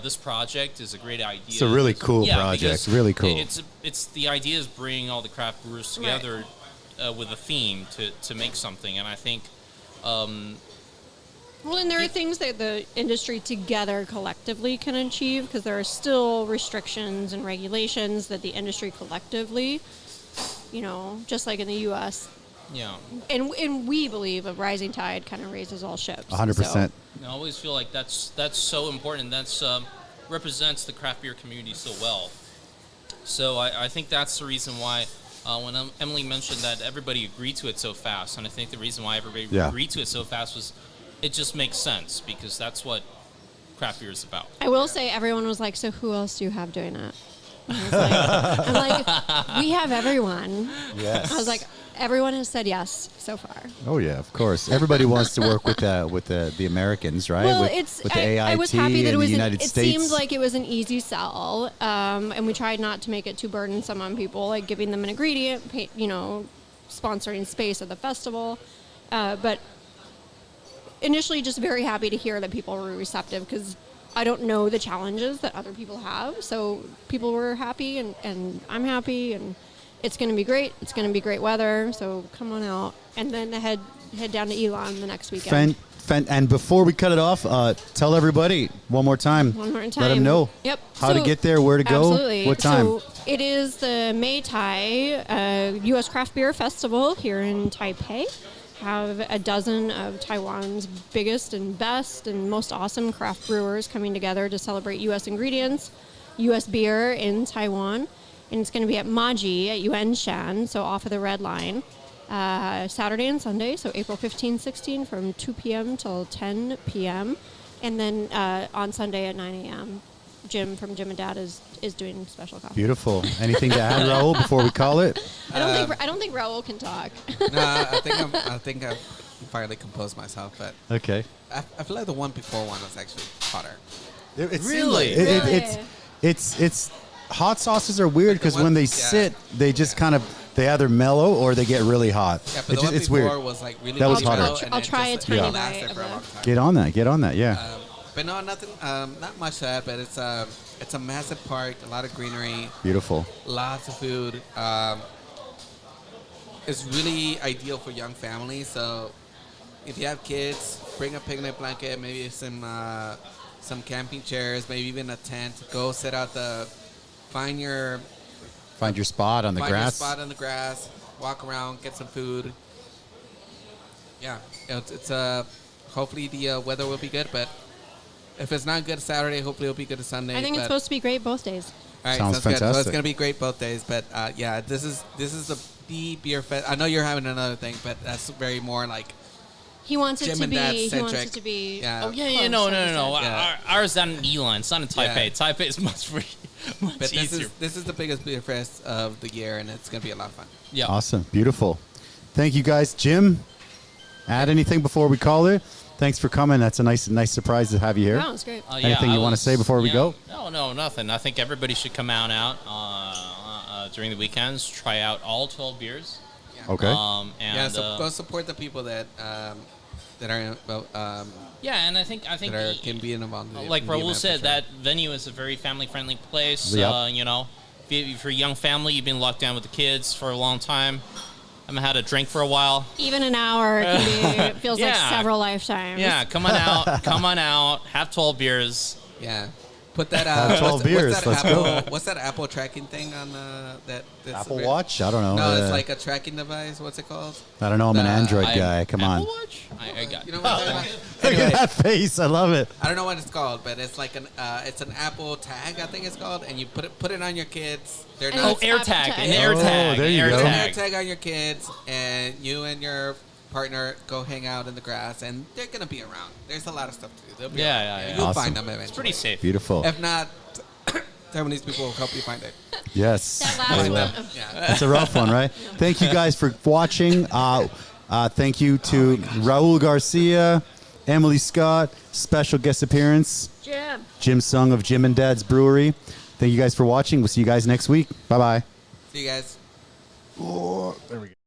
this project is a great idea. It's a really cool project. Really cool. It's the idea is bringing all the craft brewers together with a theme to make something, and I think. Well, and there are things that the industry together collectively can achieve, because there are still restrictions and regulations that the industry collectively, just like in the U.S. Yeah. And we believe a rising tide kind of raises all ships. 100%. I always feel like that's so important. That's represents the craft beer community so well. So I think that's the reason why when Emily mentioned that everybody agreed to it so fast, and I think the reason why everybody agreed to it so fast was it just makes sense, because that's what craft beer is about. I will say everyone was like, so who else do you have doing it? I'm like, we have everyone. Yes. I was like, everyone has said yes so far. Oh yeah, of course. Everybody wants to work with the Americans, right? Well, with the AIT I was happy that and the United it States. seemed like it was an easy sell, and we tried not to make it too burdensome on people, like giving them an ingredient, sponsoring space at the festival, but initially just very happy to hear that people were receptive, because I don't know the challenges that other people have. So people were happy, and I'm happy, and it's going to be great. It's going to be great weather, so come on out. And then head down to Elon the next weekend. And before we cut it off, tell everybody one more time. Let them know how to get there, where to go, absolutely. what time. So it is the Mei-Tai U.S. Craft Beer Festival here in Taipei. Have a dozen of Taiwan's biggest and best and most awesome craft brewers coming together to celebrate U.S. ingredients, U.S. beer in Taiwan. And it's going to be at Maji at Yuanshan, so off of the Red Line, Saturday and Sunday, so April 15, 16, from 2 p.m. till 10 p.m. And then on Sunday at 9 a.m., Jim from Jim and Dad is doing special coffee. Beautiful. Anything to add, Raul, before we call it? I don't think Raul can talk. No, I think I've finally composed myself, but Okay. I feel like the one before one was actually hotter. Really? It's hot sauces are weird, because when they sit, they just kind of, they either mellow or they get really hot. Yeah, but the one it's before weird. was like really That was mellow, hotter. and I'll it try just a tiny lasted bite for a of long it. time. Get on that, yeah. But no, nothing, not much to add, but it's a massive park, a lot of greenery, Beautiful. lots of food. It's really ideal for young families. So if you have kids, bring a picnic blanket, maybe some camping chairs, maybe even a tent. Go sit out find your spot on the grass. Find your spot on the grass. Walk around, get some food. Yeah, it's hopefully the weather will be good, but if it's not good Saturday, hopefully it'll be good Sunday. I think it's supposed to be great both days. All right, Sounds good. So fantastic. it's gonna be great both days, but yeah, this is the beer fest. I know you're having another thing, but that's very more like He wants it Jim to and be. Dad He wants centric. it to be. Yeah. Oh yeah, close, no. Yeah. Ours down in Elon. It's not in Taipei. Yeah. Taipei is much But easier. this is the biggest beer fest of the year, and it's gonna be a lot of fun. Yeah. Awesome. Beautiful. Thank you, guys. Jim, add anything before we call it? Thanks for coming. That's a nice surprise to have you here. No, it's great. Anything you wanna say before we go? No, nothing. I think everybody should come out during the weekends. Try out all 12 beers. Okay. And Yeah, so go support the people that are and I think that can be involved. like in the Raul event, said, for sure. that venue is a very family-friendly place. Yep. If you're a young family, you've been locked down with the kids for a long time. I haven't had a drink for a while. Even an hour can be, feels like several lifetimes. Yeah, come on out, have 12 beers. Yeah. Put that 12 beers, What's let's that go. What's that Apple tracking thing on that's Apple Watch? I don't know. No, it's like a tracking device. What's it called? I don't know. I'm an the- Android guy. Come on. Apple Watch? I got You know what I'm talking about? Look Anyway, at that face. I love it. I don't know what it's called, but it's like it's an Apple tag, I think it's called, and you put it on your kids. They're And not it's AirTag, Apple an Tag. AirTag, there you an go. Put an AirTag. AirTag on your kids, and you and your partner go hang out in the grass, and they're gonna be around. There's a lot of stuff to do. They'll be Yeah, around. yeah, yeah. You'll Awesome. find them eventually. It's pretty safe. Beautiful. If not, Taiwanese people will help you find it. Yes. That They last will. one. Yeah. It's a rough one, right? Thank you guys for watching. Thank you to Raul Garcia, Emily Scott, special guest appearance, Jim. Jim Sung of Jim and Dad's Brewery. Thank you guys for watching. We'll see you guys next week. Bye-bye. See you guys. Oh, there we go.